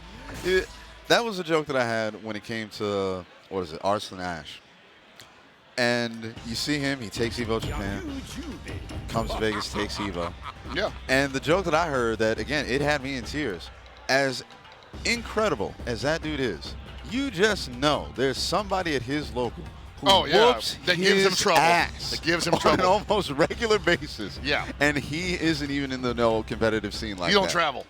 Speaker 2: That was a joke that I had when it came to, Arslan Ash. And you see him, he takes EVO Japan, comes to Vegas, takes EVO.
Speaker 1: Yeah.
Speaker 2: And the joke that I heard that, again, it had me in tears. As incredible as that dude is, you just know there's somebody at his local who whoops
Speaker 1: that gives him trouble. That gives him trouble
Speaker 2: on an almost regular basis.
Speaker 1: Yeah.
Speaker 2: And he isn't even in the competitive scene like that.
Speaker 1: You don't travel.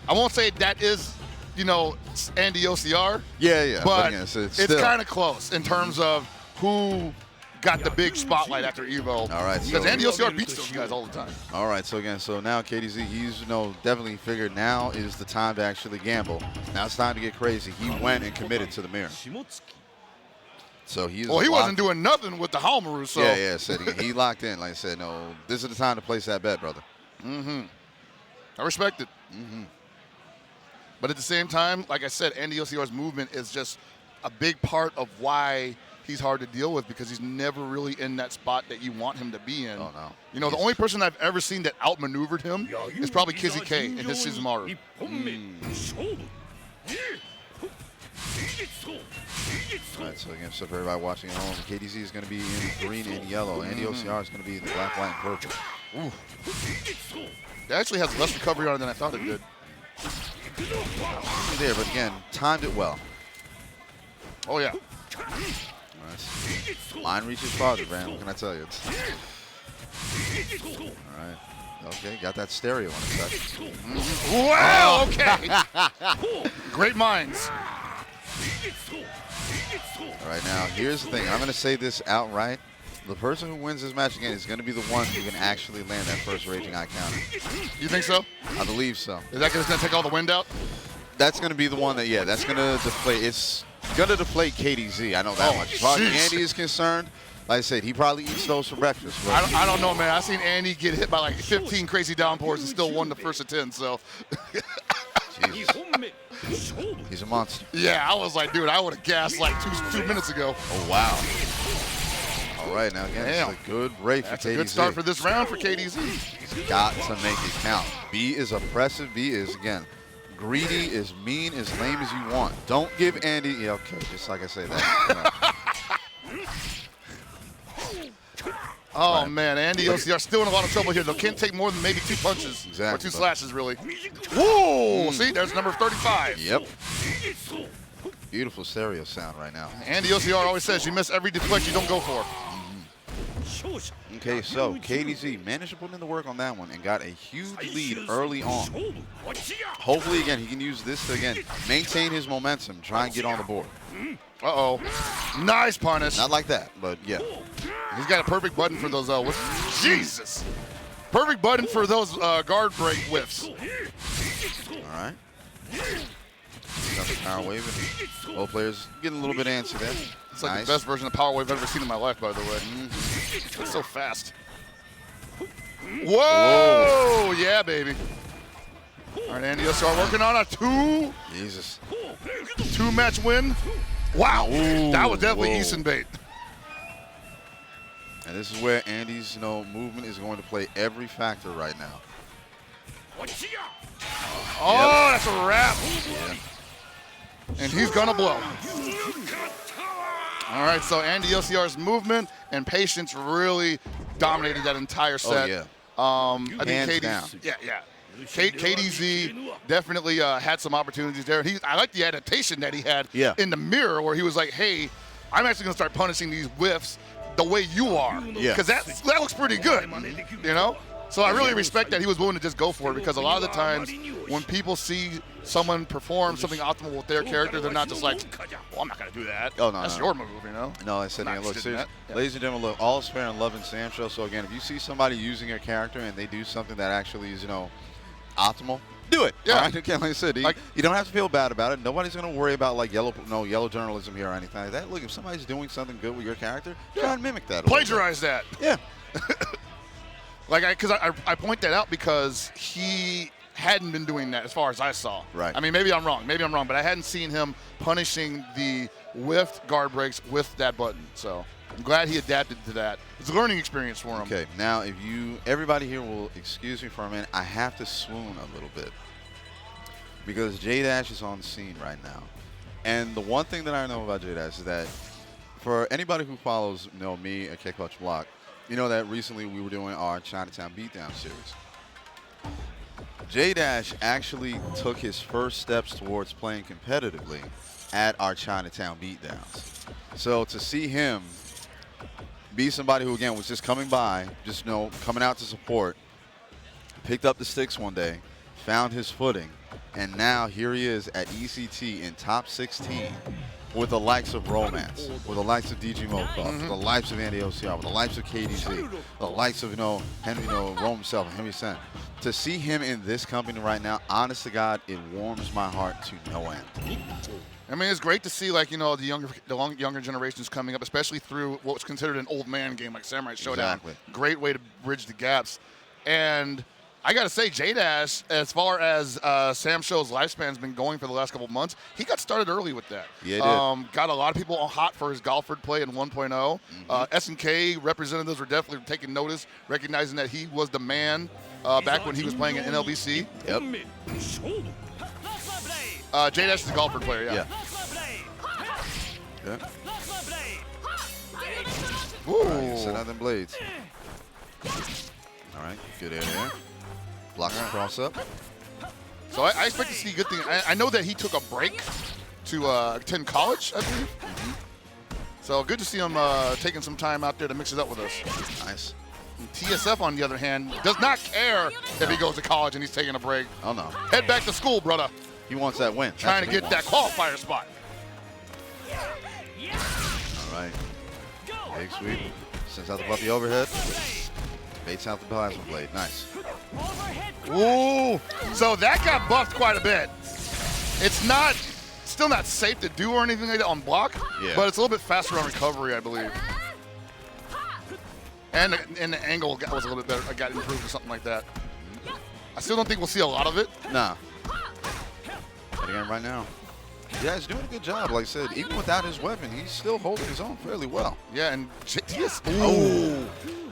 Speaker 1: I won't say that is, Andy OCR.
Speaker 2: Yeah.
Speaker 1: But
Speaker 2: again,
Speaker 1: it's kind of close in terms of who got the big spotlight after Evo.
Speaker 2: All right.
Speaker 1: Because
Speaker 2: So,
Speaker 1: Andy OCR beats those guys all the time.
Speaker 2: all right. So again, now KDZ, he's definitely figured now is the time to actually gamble. Now it's time to get crazy. He went and committed to the mirror. So he's
Speaker 1: Well, he wasn't doing nothing with the Hamaru, so.
Speaker 2: Yeah. So he locked in. Like I said, no, this is the time to place that bet, brother.
Speaker 1: I respect it. But at the same time, like I said, Andy OCR's movement is just a big part of why he's hard to deal with, because he's never really in that spot that you want him to be in.
Speaker 2: Oh, no.
Speaker 1: The only person I've ever seen that outmaneuvered him is probably Kizzy K in his Suzumaru.
Speaker 2: All right, so again, so for everybody watching at home, KDZ is going to be in green and yellow. Andy OCR is going to be in the black, white, and purple.
Speaker 1: Ooh. It actually has less recovery on it than I thought it did.
Speaker 2: There, but again, timed it well.
Speaker 1: Oh, yeah.
Speaker 2: All right. Line reaches farther, man. What can I tell you? All right. Okay, got that stereo on its side.
Speaker 1: Wow, okay. Great minds.
Speaker 2: All right, now, here's the thing. I'm going to say this outright. The person who wins this match again is going to be the one who can actually land that first Raging Eye counter.
Speaker 1: You think so?
Speaker 2: I believe so.
Speaker 1: Is that going to take all the wind out?
Speaker 2: That's going to be the one that, that's going to deflate. It's going to deflate KDZ. I know that much. As far as Andy is concerned, like I said, he probably eats those for breakfast.
Speaker 1: I don't know, man. I seen Andy get hit by like 15 crazy downpours and still won the first of 10, so.
Speaker 2: He's a monster.
Speaker 1: Yeah, I was like, dude, I would have gassed like two minutes ago.
Speaker 2: Oh, wow. All right, now again, it's a good break for KDZ.
Speaker 1: That's a good start for this round for KDZ.
Speaker 2: He's got to make it count. B is oppressive. B is, again, greedy, as mean, as lame as you want. Don't give Andy, okay, just like I say that.
Speaker 1: Oh, man, Andy OCR still in a lot of trouble here, though. Can't take more than maybe 2 punches.
Speaker 2: Exactly.
Speaker 1: Or 2 slashes, really. Whoa! See, there's number 35.
Speaker 2: Yep. Beautiful stereo sound right now.
Speaker 1: Andy OCR always says you miss every deflect you don't go for.
Speaker 2: Okay, so KDZ managed to put in the work on that one and got a huge lead early on. Hopefully, again, he can use this to, again, maintain his momentum, try and get on the board.
Speaker 1: Uh-oh. Nice punish.
Speaker 2: Not like that, but yeah.
Speaker 1: He's got a perfect button for those, Jesus. Perfect button for those guard break whiffs.
Speaker 2: All right. Got the power wave, and both players getting a little bit antsy there.
Speaker 1: It's like the best version of power wave I've ever seen in my life, by the way. It's so fast. Whoa! Yeah, baby. All right, Andy OCR working on a 2-match win. Wow, that was definitely Eason bait.
Speaker 2: And this is where Andy's movement is going to play every factor right now.
Speaker 1: Oh, that's a wrap.
Speaker 2: Yeah.
Speaker 1: And he's gonna blow. All right, so Andy OCR's movement and patience really dominated that entire set.
Speaker 2: Oh, yeah.
Speaker 1: I think KDZ definitely had some opportunities there. I like the adaptation that he had in the mirror, where he was like, hey, I'm actually going to start punishing these whiffs the way you are. Because that looks pretty good, So I really respect that he was willing to just go for it, because a lot of the times when people see someone perform something optimal with their character, they're not just like, well, I'm not going to do that.
Speaker 2: Oh, no,
Speaker 1: That's
Speaker 2: no.
Speaker 1: your move,
Speaker 2: No, I said, look, seriously, ladies and gentlemen, look, all is fair in love and Sam show. So again, if you see somebody using your character and they do something that actually is, optimal, do it.
Speaker 1: Yeah.
Speaker 2: All right? Again, like I said, you don't have to feel bad about it. Nobody's going to worry about like yellow journalism here or anything like that. Look, if somebody's doing something good with your character, try and mimic that.
Speaker 1: Plagiarize that.
Speaker 2: Yeah.
Speaker 1: Because I point that out because he hadn't been doing that as far as I saw.
Speaker 2: Right.
Speaker 1: I mean, maybe I'm wrong, but I hadn't seen him punishing the whiffed guard breaks with that button. So I'm glad he adapted to that. It's a learning experience for him.
Speaker 2: Okay, now everybody here will excuse me for a minute. I have to swoon a little bit because J-Dash is on the scene right now. And the one thing that I know about J-Dash is that for anybody who follows, me at Kickbox Block, that recently we were doing our Chinatown Beatdown series. J-Dash actually took his first steps towards playing competitively at our Chinatown Beatdowns. So to see him be somebody who, again, was just coming by, just, coming out to support, picked up the sticks one day, found his footing, And now here he is at ECT in top 16 with the likes of Romance, with the likes of DG Mokov, with the likes of Andy OCR, with the likes of KDZ, the likes of, Henry, Rome himself, and Henry Sen. To see him in this company right now, honest to God, it warms my heart to no end.
Speaker 1: I mean, it's great to see, like, the younger generations coming up, especially through what was considered an old man game like Samurai Shodown.
Speaker 2: Exactly.
Speaker 1: Great way to bridge the gaps. And I got to say, J-Dash, as far as Sam Show's lifespan's been going for the last couple of months, he got started early with that.
Speaker 2: Yeah, he did.
Speaker 1: Got a lot of people hot for his Golford play in 1.0. SNK representatives were definitely taking notice, recognizing that he was the man back when he was playing in NLBC.
Speaker 2: Yep.
Speaker 1: J-Dash is a Golford player, yeah.
Speaker 2: Ooh. Send out them blades. All right, good air there. Blocks the cross up.
Speaker 1: So I expect to see good things. I know that he took a break to attend college, I believe. So good to see him taking some time out there to mix it up with us.
Speaker 2: Nice.
Speaker 1: And TSF, on the other hand, does not care if he goes to college and he's taking a break.
Speaker 2: Oh, no.
Speaker 1: Head back to school, brother.
Speaker 2: He wants that win.
Speaker 1: Trying to get that qualifier spot.
Speaker 2: All right. Big sweep. Sends out the Buffy overhead. Baits out the plasma blade. Nice.
Speaker 1: Ooh. So that got buffed quite a bit. It's still not safe to do or anything like that on block, but it's a little bit faster on recovery, I believe. And the angle was a little bit better. Got improved or something like that. I still don't think we'll see a lot of it.
Speaker 2: Nah. But again, right now, yeah, he's doing a good job. Like I said, even without his weapon, he's still holding his own fairly well.
Speaker 1: Yeah, and ooh,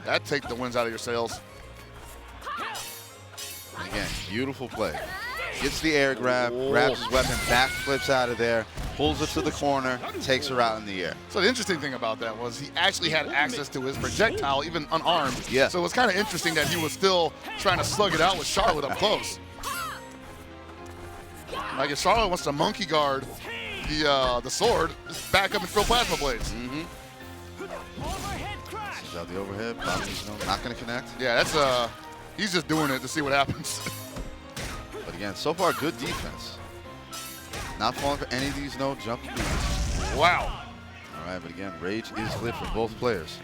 Speaker 1: that take the winds out of your sails.
Speaker 2: And again, beautiful play. Gets the air grab, grabs his weapon, back flips out of there, pulls it to the corner, takes her out in the air.
Speaker 1: So the interesting thing about that was he actually had access to his projectile, even unarmed.
Speaker 2: Yeah.
Speaker 1: So it was kind of interesting that he was still trying to slug it out with Charlotte up close. Like if Charlotte wants to monkey guard the sword, just back up and throw plasma blades.
Speaker 2: Sends out the overhead, probably not going to connect.
Speaker 1: Yeah, that's he's just doing it to see what happens.
Speaker 2: But again, so far, good defense. Not falling for any of these jump beats.
Speaker 1: Wow.
Speaker 2: All right, but again, rage is lit for both players.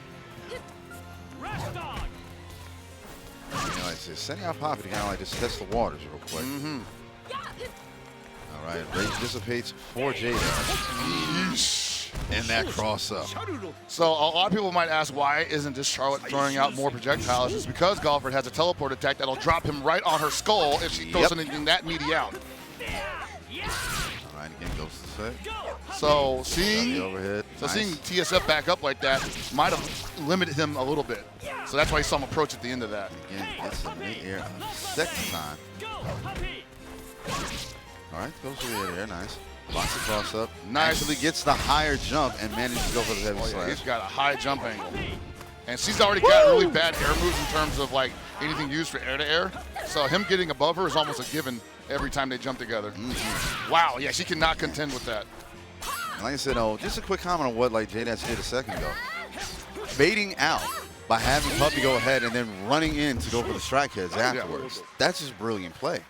Speaker 2: Like sending out Poppy to kind of like just test the waters real quick. All right, rage dissipates for J-Dash. And that cross up.
Speaker 1: So a lot of people might ask, why isn't this Charlotte throwing out more projectiles? It's because Golford has a teleport attack that'll drop him right on her skull if she throws anything that meaty out.
Speaker 2: All right, again, goes to the set.
Speaker 1: So seeing TSF back up like that might have limited him a little bit. So that's why he saw him approach at the end of that.
Speaker 2: Again, gets the mid-air on the second time. All right, goes to the mid-air, nice. Blocks the cross up.
Speaker 1: Nice.
Speaker 2: Actually gets the higher jump and manages to go for the heavy slash.
Speaker 1: He's got a high jump angle. And she's already got really bad air moves in terms of like anything used for air to air. So him getting above her is almost a given every time they jump together. Wow, yeah, she cannot contend with that.
Speaker 2: Like I said, just a quick comment on what J-Dash did a second ago. Baiting out by having Puppy go ahead and then running in to go for the strike heads afterwards. That's just brilliant play.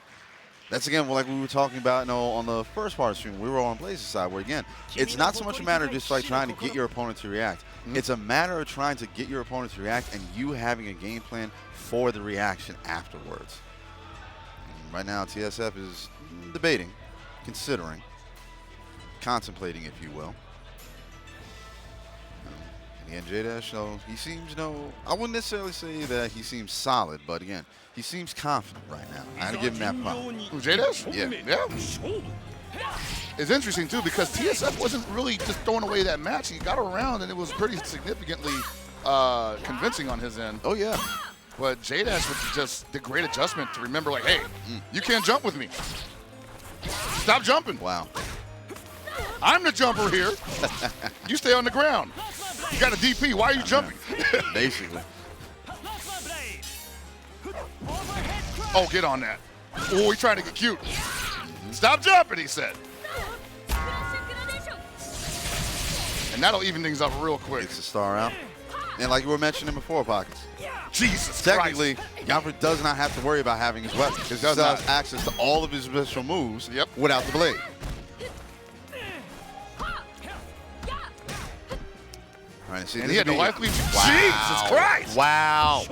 Speaker 2: That's, again, like we were talking about on the first part of the stream. We were on Blaze's side where, again, it's not so much a matter of just like trying to get your opponent to react. It's a matter of trying to get your opponent to react and you having a game plan for the reaction afterwards. And right now, TSF is debating, considering, contemplating, if you will. And J-Dash, he seems, I wouldn't necessarily say that he seems solid, but again, he seems confident right now. I had to give him that proud.
Speaker 1: J-Dash?
Speaker 2: Yeah.
Speaker 1: It's interesting, too, because TSF wasn't really just throwing away that match. He got around, and it was pretty significantly convincing on his end.
Speaker 2: Oh, yeah.
Speaker 1: But J-Dash was just the great adjustment to remember, like, hey, you can't jump with me. Stop jumping.
Speaker 2: Wow.
Speaker 1: I'm the jumper here. You stay on the ground. You got a DP. Why are you jumping?
Speaker 2: Basically.
Speaker 1: Oh, get on that. Oh, he's trying to get cute. Stop jumping, he said. And that'll even things up real quick.
Speaker 2: Gets the star out. And like we were mentioning before, Pockets.
Speaker 1: Jesus
Speaker 2: Technically,
Speaker 1: Christ.
Speaker 2: Gomford does not have to worry about having his weapon because he still has access to all of his special moves without the blade. All right, see,
Speaker 1: And he had no life lead. Jesus Christ.
Speaker 2: Wow.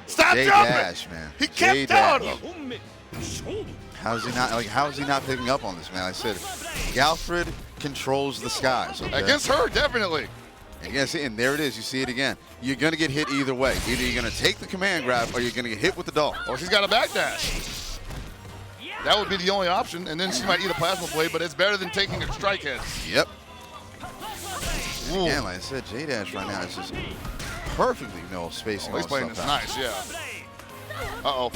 Speaker 1: Stop
Speaker 2: J
Speaker 1: jumping.
Speaker 2: Dash, man.
Speaker 1: He kept telling him.
Speaker 2: How is he not picking up on this, man? I said, Galfred controls the skies. Okay?
Speaker 1: Against her, definitely.
Speaker 2: And there it is. You see it again. You're going to get hit either way. Either you're going to take the command grab or you're going to get hit with the dog.
Speaker 1: Or she's got a backdash. That would be the only option, and then she might eat a plasma blade, but it's better than taking a strike hit.
Speaker 2: Yep. Again, like I said, J Dash right now is just perfectly spacing.
Speaker 1: He's playing this nice, yeah. Uh-oh.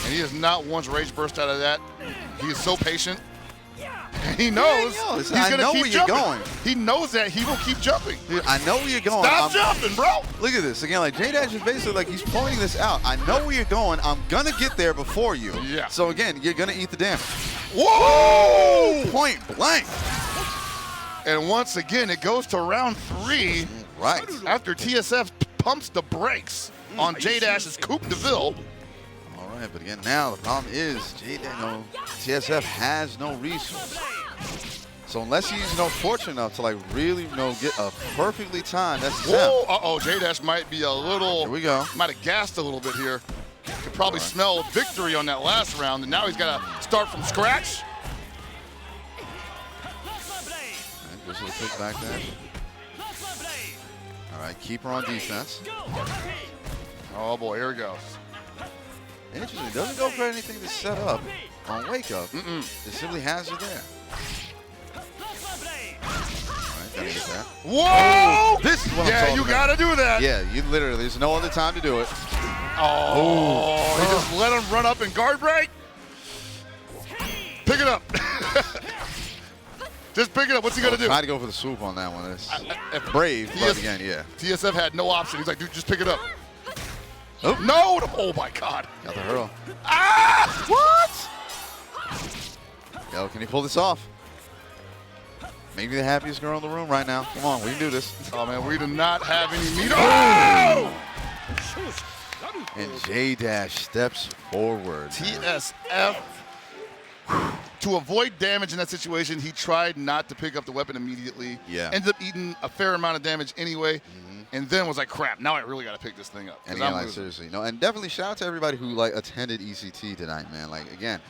Speaker 1: And he has not once rage burst out of that. He is so patient. And he knows he's going to keep jumping. He knows that he will keep jumping.
Speaker 2: Dude, I know where you're going.
Speaker 1: Stop jumping, bro.
Speaker 2: Look at this. Again, like J Dash is basically like he's pointing this out. I know where you're going. I'm going to get there before you.
Speaker 1: Yeah.
Speaker 2: So again, you're going to eat the damage.
Speaker 1: Whoa!
Speaker 2: Point blank.
Speaker 1: And once again, it goes to round 3.
Speaker 2: Right.
Speaker 1: After TSF pumps the brakes on J Dash's Coupe de Ville.
Speaker 2: All right, but again, now the problem is TSF has no resource. So unless he's fortunate enough to like really get a perfectly timed SSM.
Speaker 1: Whoa! Uh-oh, J Dash might be a little.
Speaker 2: Here we go.
Speaker 1: Might have gassed a little bit here. Could probably smell victory on that last round, and now he's got to start from scratch.
Speaker 2: Just a quick back dash. All right, keep her on defense.
Speaker 1: Oh boy, here he goes.
Speaker 2: Interesting. Doesn't go for anything to set up on wake up. It simply has her there. All right, gotta get that.
Speaker 1: Whoa!
Speaker 2: This is what I'm
Speaker 1: yeah,
Speaker 2: talking
Speaker 1: you
Speaker 2: about.
Speaker 1: gotta do that.
Speaker 2: Yeah, you literally. There's no other time to do it.
Speaker 1: Oh, he just let him run up and guard break. Pick it up. Just pick it up. What's he gonna do?
Speaker 2: Try to go for the swoop on that one. It's brave, but again, yeah.
Speaker 1: TSF had no option. He's like, dude, just pick it up.
Speaker 2: Oh.
Speaker 1: No! Oh my God!
Speaker 2: Got the hurdle.
Speaker 1: Ah! What?
Speaker 2: Yo, can you pull this off? Maybe the happiest girl in the room right now. Come on, we can do this.
Speaker 1: Oh man, we do not have any meat. Oh!
Speaker 2: And J Dash steps forward.
Speaker 1: TSF. To avoid damage in that situation, he tried not to pick up the weapon immediately.
Speaker 2: Yeah.
Speaker 1: Ended up eating a fair amount of damage anyway. And then was like, crap, now I really got to pick this thing up.
Speaker 2: And again, like, seriously, and definitely shout out to everybody who attended ECT tonight, man. Like, again,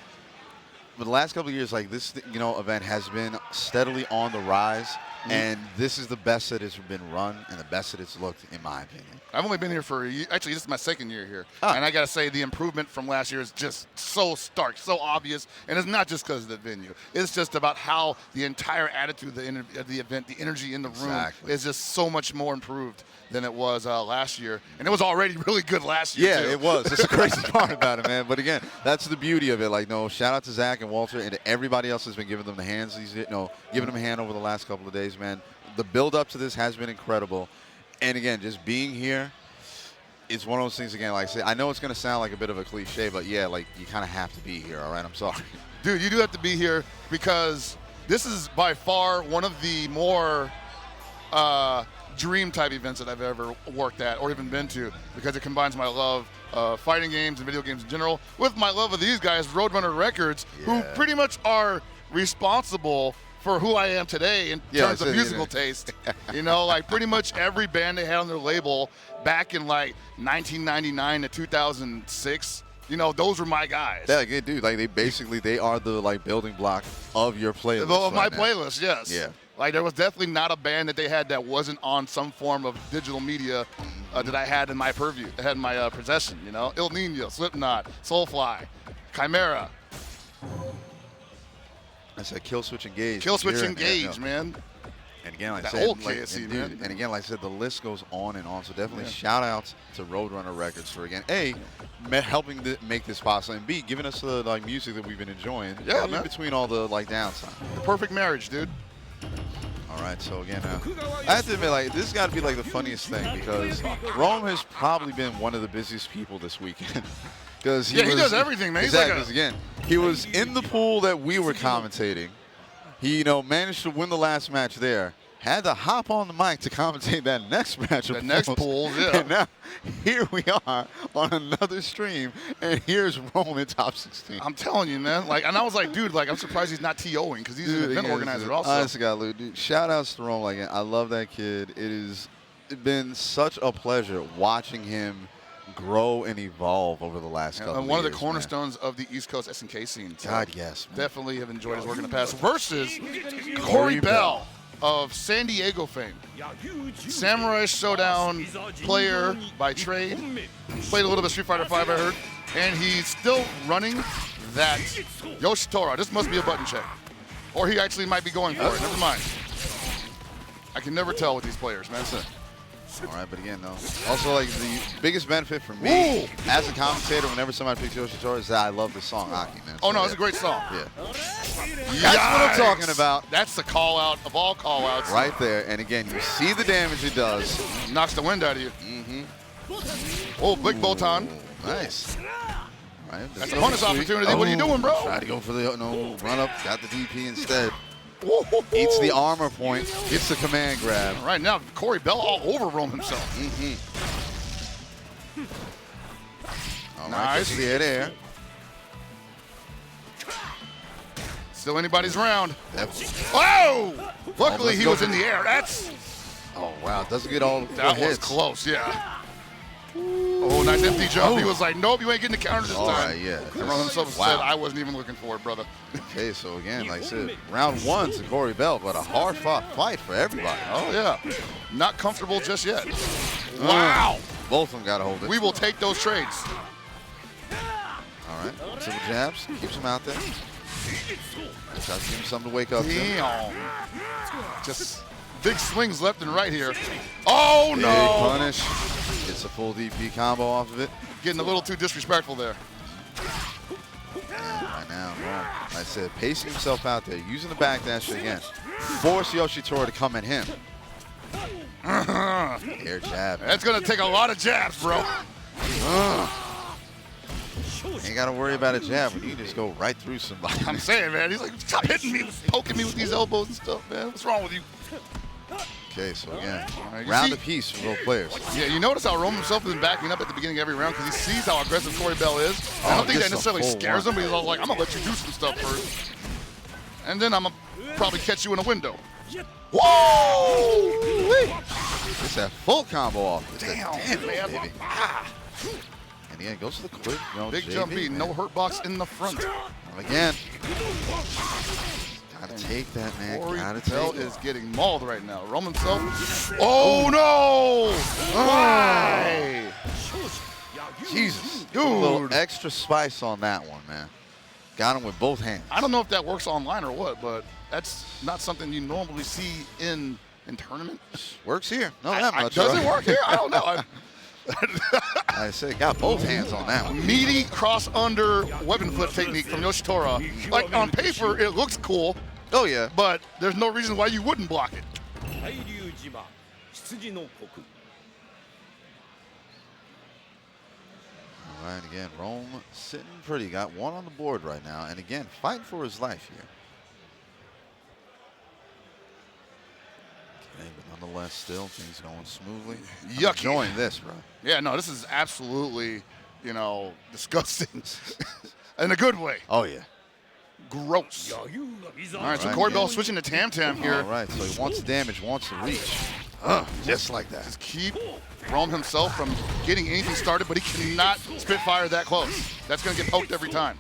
Speaker 2: for the last couple of years, like this, event has been steadily on the rise, and this is the best that it's been run and the best that it's looked, in my opinion.
Speaker 1: I've only been here for a year. Actually, this is my second year here. And I got to say, the improvement from last year is just so stark, so obvious. And it's not just because of the venue. It's just about how the entire attitude of the event, the energy in the room is just so much more improved than it was last year. And it was already really good last year, too.
Speaker 2: Yeah, it was. That's the crazy part about it, man. But again, that's the beauty of it. Like, shout out to Zach and Walter and to everybody else that's been giving them the hands. Giving them a hand over the last couple of days, man. The build up to this has been incredible. And again, just being here, it's one of those things, again, like I say, I know it's going to sound like a bit of a cliche, but yeah, like you kind of have to be here, all right? I'm sorry.
Speaker 1: Dude, you do have to be here because this is by far one of the more dream type events that I've ever worked at or even been to, because it combines my love of fighting games and video games in general with my love of these guys, Roadrunner Records, who pretty much are responsible for who I am today in terms of musical taste. Like pretty much every band they had on their label back in like 1999 to 2006, those were my guys.
Speaker 2: Yeah, dude, like they are the like building block of your playlist.
Speaker 1: Of my playlist, yes.
Speaker 2: Yeah.
Speaker 1: Like there was definitely not a band that they had that wasn't on some form of digital media that I had in my purview, had in my possession. Il Nino, Slipknot, Soulfly, Chimera.
Speaker 2: I said kill switch engage.
Speaker 1: Kill switch engage, man.
Speaker 2: And again, like I
Speaker 1: that
Speaker 2: said,
Speaker 1: old KSC, man.
Speaker 2: And again, like I said, the list goes on and on. So definitely shout outs to Roadrunner Records for A, helping make this possible, and B, giving us the music that we've been enjoying.
Speaker 1: Yeah, man.
Speaker 2: In between all the downtime.
Speaker 1: The perfect marriage, dude.
Speaker 2: All right, so again, I have to admit, like this has got to be like the funniest thing because Rome has probably been one of the busiest people this weekend. Because he
Speaker 1: does everything, man.
Speaker 2: Exactly. Again, he was in the pool that we were commentating. He, managed to win the last match there. had to hop on the mic to commentate that next match.
Speaker 1: The next pool, yeah.
Speaker 2: And now here we are on another stream, and here's Roman top 16.
Speaker 1: I'm telling you, man. Like, and I was like, dude, like, I'm surprised he's not TOing because he's an event organizer also.
Speaker 2: Honestly, God, dude, shout outs to Rome. Like, I love that kid. It has been such a pleasure watching him grow and evolve over the last couple of years.
Speaker 1: And one of the cornerstones of the East Coast SNK scene. So
Speaker 2: God, yes. Man.
Speaker 1: Definitely have enjoyed his work in the past. Versus Corey Bell of San Diego fame. Samurai Shodown player by trade. Played a little bit of Street Fighter V, I heard. And he's still running that Yoshitora. This must be a button check. Or he actually might be going for it. Never mind. I can never tell with these players, man.
Speaker 2: All right, but again, though, also, like, the biggest benefit for me as a commentator whenever somebody picks Yoshitora is that I love the song Aki, man.
Speaker 1: Oh, no, it's a great song.
Speaker 2: Yeah. That's what I'm talking about.
Speaker 1: That's the call-out of all call-outs.
Speaker 2: Right there. And, again, you see the damage it does.
Speaker 1: Knocks the wind out of you. Oh, Blick Botan.
Speaker 2: Nice. All right,
Speaker 1: that's a bonus opportunity. What are you doing, bro?
Speaker 2: Try to go for the run up. Got the DP instead. Eats the armor point, gets the command grab.
Speaker 1: Right now, Corey Bell all over Rome himself.
Speaker 2: All
Speaker 1: nice.
Speaker 2: Right, the air.
Speaker 1: Still anybody's round. Oh! Luckily, he was in the air. That's.
Speaker 2: Oh, wow. Doesn't get all
Speaker 1: that was close, yeah. Oh, nice empty jump. He was like, nope, you ain't getting the counter this time.
Speaker 2: All right, yeah.
Speaker 1: And Rome himself said, I wasn't even looking for it, brother.
Speaker 2: Okay, so again, like I said, round one to Corey Bell, but a hard-fought fight for everybody.
Speaker 1: Oh, yeah. Not comfortable just yet. Wow.
Speaker 2: Both of them got to hold it.
Speaker 1: We will take those trades.
Speaker 2: All right. Simple jabs. Keeps him out there. Tries to give him something to wake up
Speaker 1: to. Just big swings left and right here. Oh,
Speaker 2: big
Speaker 1: no.
Speaker 2: Punish. Gets a full DP combo off of it.
Speaker 1: Getting a little too disrespectful there.
Speaker 2: And right now, like I said, pacing himself out there, using the backdash again. Force Yoshitora to come at him. Air jab.
Speaker 1: That's going to take a lot of jabs, bro.
Speaker 2: Ain't got to worry about a jab when you can just go right through somebody.
Speaker 1: I'm saying, man. He's like, stop hitting me, poking me with these elbows and stuff, man. What's wrong with you?
Speaker 2: Okay, so again, round apiece for both players.
Speaker 1: Yeah, you notice how Rome himself has been backing up at the beginning of every round because he sees how aggressive Corey Bell is. I don't think that necessarily scares him, but he's all like, I'm going to let you do some stuff first. And then I'm going to probably catch you in a window. Whoa!
Speaker 2: It's that full combo off.
Speaker 1: Damn, man.
Speaker 2: Baby. And again, goes to the quick.
Speaker 1: Big jump beat, no hurt box in the front.
Speaker 2: Again. Gotta take that, man.
Speaker 1: Corey
Speaker 2: Gotta
Speaker 1: Bell
Speaker 2: take it.
Speaker 1: is getting mauled right now. Roman himself. Oh, no! Why?
Speaker 2: Jesus.
Speaker 1: Dude.
Speaker 2: A little extra spice on that one, man. Got him with both hands.
Speaker 1: I don't know if that works online or what, but that's not something you normally see in tournament.
Speaker 2: Works here. No, that much.
Speaker 1: Does it work here? I don't know.
Speaker 2: I said, got both hands on that one.
Speaker 1: Meaty cross under weapon flip technique from Yoshitora. Like on paper, it looks cool.
Speaker 2: Oh, yeah.
Speaker 1: But there's no reason why you wouldn't block it.
Speaker 2: All right, again, Rome sitting pretty. Got one on the board right now. And again, fighting for his life here. Okay, but nonetheless, still things going smoothly.
Speaker 1: Yucky.
Speaker 2: Enjoying this, bro.
Speaker 1: Yeah, no, this is absolutely, disgusting. In a good way.
Speaker 2: Oh, yeah.
Speaker 1: Gross. All right, so Corey Bell switching to Tam Tam here.
Speaker 2: All right, so he wants the damage, wants the reach. Just like that.
Speaker 1: Just keep Rome himself from getting anything started, but he cannot spitfire that close. That's going to get poked every time.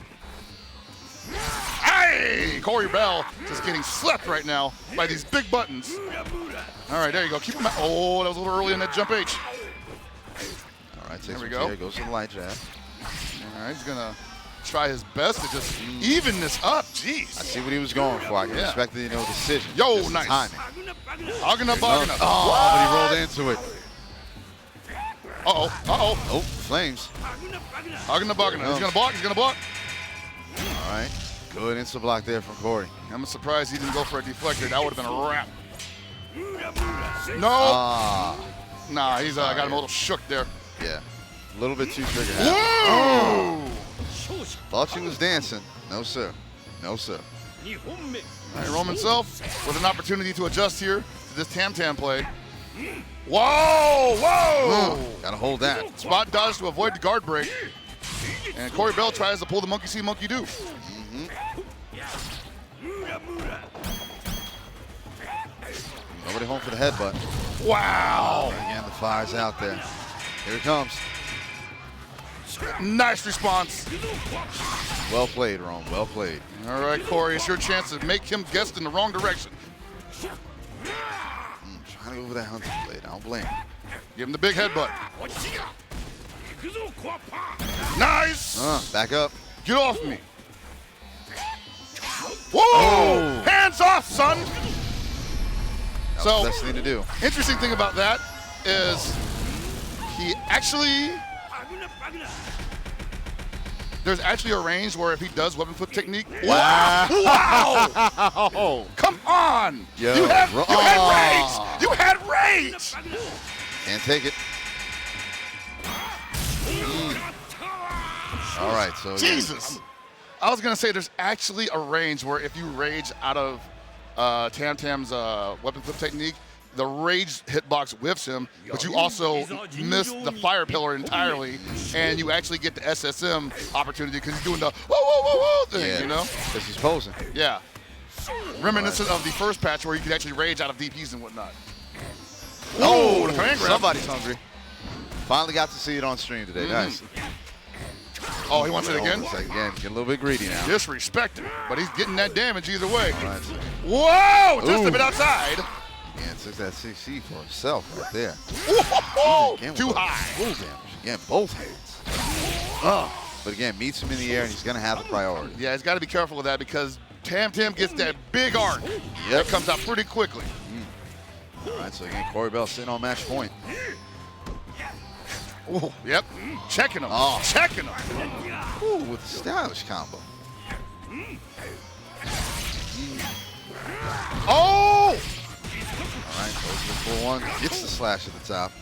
Speaker 1: Hey! Corey Bell just getting slept right now by these big buttons. All right, there you go. Keep him out. Oh, that was a little early in that jump H.
Speaker 2: All right,
Speaker 1: there we go.
Speaker 2: Goes to the light jab.
Speaker 1: All right, he's going to try his best to just even this up. Jeez.
Speaker 2: I see what he was going for. I can respect the decision.
Speaker 1: Yo,
Speaker 2: just
Speaker 1: nice.
Speaker 2: Timing.
Speaker 1: Hogging up, bogging up.
Speaker 2: Oh, but he rolled into it.
Speaker 1: Uh-oh, uh-oh.
Speaker 2: Oh, flames.
Speaker 1: Hogging up, bogging up. He's going to block, he's going to block.
Speaker 2: All right, good instant block there from Corey.
Speaker 1: I'm surprised he didn't go for a deflector. That would have been a wrap. No. Nah, he's got him a little shook there.
Speaker 2: Yeah, a little bit too trigger happy.
Speaker 1: Whoa!
Speaker 2: Thought she was dancing. No, sir. No, sir.
Speaker 1: All right, Rome himself with an opportunity to adjust here. this Tam play. Whoa, whoa!
Speaker 2: Gotta hold that.
Speaker 1: Spot dodge to avoid the guard break. And Corey Bell tries to pull the monkey see, monkey do.
Speaker 2: Nobody home for the headbutt.
Speaker 1: Wow!
Speaker 2: Again, the fire's out there. Here it comes.
Speaker 1: Nice response.
Speaker 2: Well played, Rome. Well played.
Speaker 1: All right, Corey, it's your chance to make him guess in the wrong direction.
Speaker 2: Trying to go for that hunting blade. I don't blame him.
Speaker 1: Give him the big headbutt. Nice!
Speaker 2: Back up.
Speaker 1: Get off me. Whoa!
Speaker 2: Oh.
Speaker 1: Hands off, son!
Speaker 2: That was
Speaker 1: So,
Speaker 2: the best thing to do.
Speaker 1: interesting thing about that is he actually, there's actually a range where if he does weapon flip technique, wow!
Speaker 2: Oh.
Speaker 1: Come on!
Speaker 2: Yo,
Speaker 1: You had rage! You had rage!
Speaker 2: Can't take it. All right, so again,
Speaker 1: Jesus! I was gonna say there's actually a range where if you rage out of Tam's weapon flip technique, the rage hitbox whiffs him, but you also miss the fire pillar entirely, and you actually get the SSM opportunity because he's doing the whoa, whoa, whoa, whoa thing,
Speaker 2: yeah,
Speaker 1: you know?
Speaker 2: because he's posing.
Speaker 1: Yeah. Reminiscent of the first patch where you could actually rage out of DPs and whatnot. Oh, the command grab.
Speaker 2: Somebody's hungry. Finally got to see it on stream today. Nice.
Speaker 1: Oh, he wants it again?
Speaker 2: It's like, again, getting a little bit greedy now.
Speaker 1: Disrespected, but he's getting that damage either way.
Speaker 2: All right, so
Speaker 1: Whoa! Just
Speaker 2: Ooh.
Speaker 1: a bit outside.
Speaker 2: again, took that 6C for himself right there.
Speaker 1: Whoa!
Speaker 2: Again,
Speaker 1: Too
Speaker 2: with
Speaker 1: high.
Speaker 2: Full damage. Again, both hands. But again, meets him in the air, and he's going to have the priority.
Speaker 1: Yeah, he's got to be careful with that because Tam gets that big arc that comes out pretty quickly.
Speaker 2: All right, so again, Corey Bell sitting on match point.
Speaker 1: Ooh, yep, checking him.
Speaker 2: Oh.
Speaker 1: Checking him.
Speaker 2: Ooh, with the stylish combo.
Speaker 1: Oh!
Speaker 2: All right, goes to the full one. Gets the slash at the top.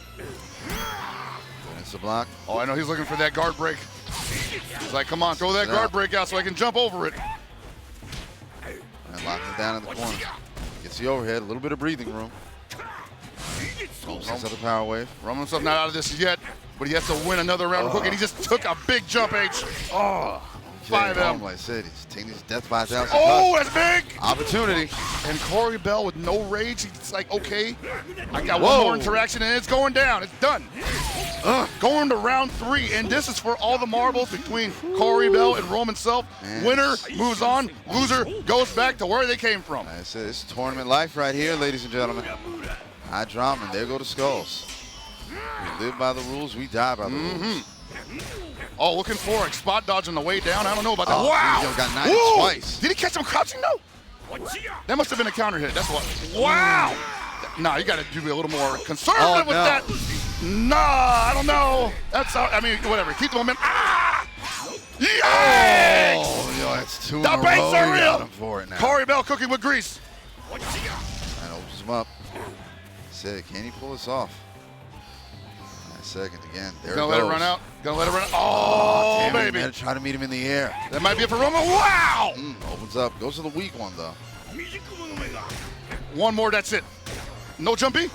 Speaker 2: It's the block.
Speaker 1: Oh, I know he's looking for that guard break. He's like, come on, throw that guard break out so I can jump over it.
Speaker 2: And locking it down in the corner. Gets the overhead, a little bit of breathing room. Sets up the power wave.
Speaker 1: Roman himself not out of this yet, but he has to win another round quick, and he just took a big jump, H. Oh, 5M.
Speaker 2: Like I said, he's taking his death 5,000.
Speaker 1: Oh, that's big!
Speaker 2: Opportunity.
Speaker 1: And Corey Bell with no rage, he's like, okay, I got one more interaction, and it's going down. It's done. Going to round 3, and this is for all the marbles between Corey Bell and Roman Self.
Speaker 2: Man.
Speaker 1: Winner moves on, loser goes back to where they came from.
Speaker 2: Like I said, it's tournament life right here, ladies and gentlemen. High drama, and there go the skulls. We live by the rules, we die by the rules.
Speaker 1: Oh, looking for a spot dodge on the way down. I don't know about that.
Speaker 2: Oh,
Speaker 1: Wow!
Speaker 2: he got knocked twice.
Speaker 1: Did he catch him crouching? No. That must have been a counter hit. That's what. Wow! Nah, you got to be a little more conservative with that. Nah, I don't know. That's, I mean, whatever. Keep the momentum. Ah! Yikes!
Speaker 2: Oh, yo, that's two in
Speaker 1: The
Speaker 2: a row.
Speaker 1: baits are
Speaker 2: We got
Speaker 1: real.
Speaker 2: him for it now.
Speaker 1: Corey Bell cooking with grease.
Speaker 2: That opens him up. Said, can he pull this off? Second again. There it goes.
Speaker 1: Gonna let it run out. Gonna let it run out. Oh,
Speaker 2: damn it,
Speaker 1: baby.
Speaker 2: man, try to meet him in the air.
Speaker 1: That might be it for Roman. Wow!
Speaker 2: Opens up. Goes to the weak one, though.
Speaker 1: One more, that's it. No jumpy.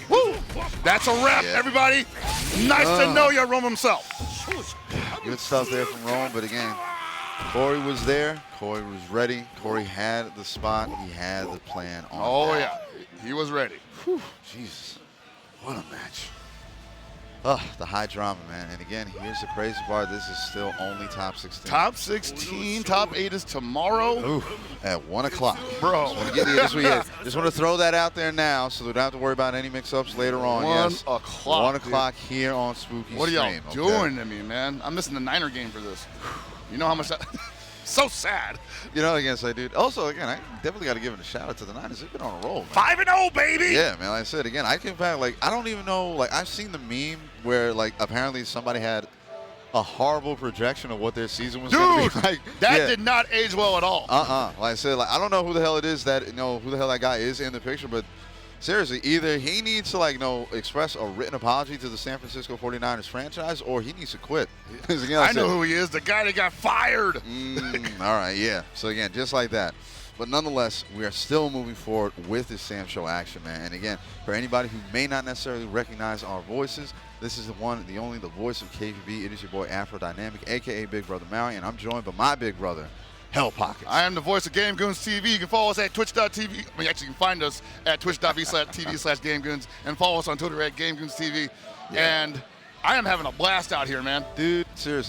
Speaker 1: Woo! That's a wrap,
Speaker 2: Yeah.
Speaker 1: everybody. Nice to know you, Roman himself.
Speaker 2: Good stuff there from Rome, but again, Corey was there. Corey was ready. Corey had the spot. He had the plan on.
Speaker 1: Oh,
Speaker 2: that.
Speaker 1: yeah. He was ready.
Speaker 2: Whew, Jesus. What a match. The high drama, man. And again, here's the crazy part. This is still only top 16.
Speaker 1: Top 16, top 8 is tomorrow.
Speaker 2: Ooh, at 1 o'clock.
Speaker 1: Bro.
Speaker 2: Just want to throw that out there now so we don't have to worry about any mix-ups later on.
Speaker 1: 1
Speaker 2: yes,
Speaker 1: o'clock.
Speaker 2: 1 o'clock here on Spooky
Speaker 1: What are y'all
Speaker 2: Stream, okay?
Speaker 1: doing to me, man? I'm missing the Niner game for this. You know how much that... So sad.
Speaker 2: You know, again, so dude. Also, again, I definitely got to give it a shout out to the Niners. They've been on a roll, man.
Speaker 1: 5-0, baby.
Speaker 2: Yeah, man. Like I said, again, I came back, like, I don't even know, like, I've seen the meme where, like, apparently somebody had a horrible projection of what their season was going to be like.
Speaker 1: That did not age well at all.
Speaker 2: Like I said, like, I don't know who the hell it is that, who the hell that guy is in the picture, but seriously, either he needs to, like, express a written apology to the San Francisco 49ers franchise, or he needs to quit. Again,
Speaker 1: I know who he is, the guy that got fired.
Speaker 2: All right, yeah. So, again, just like that. But nonetheless, we are still moving forward with this Sam Show action, man. And again, for anybody who may not necessarily recognize our voices, this is the one, the only, the voice of KVB. It is your boy Afro Dynamic, a.k.a. Big Brother Maui, and I'm joined by my big brother, Hell Pockets.
Speaker 1: I am the voice of Game Goons TV. You can follow us at twitch.tv. I mean, actually, you can find us at twitch.tv/GameGoons and follow us on Twitter at Game Goons TV.
Speaker 2: Yeah.
Speaker 1: And I am having a blast out here, man.
Speaker 2: Dude, seriously.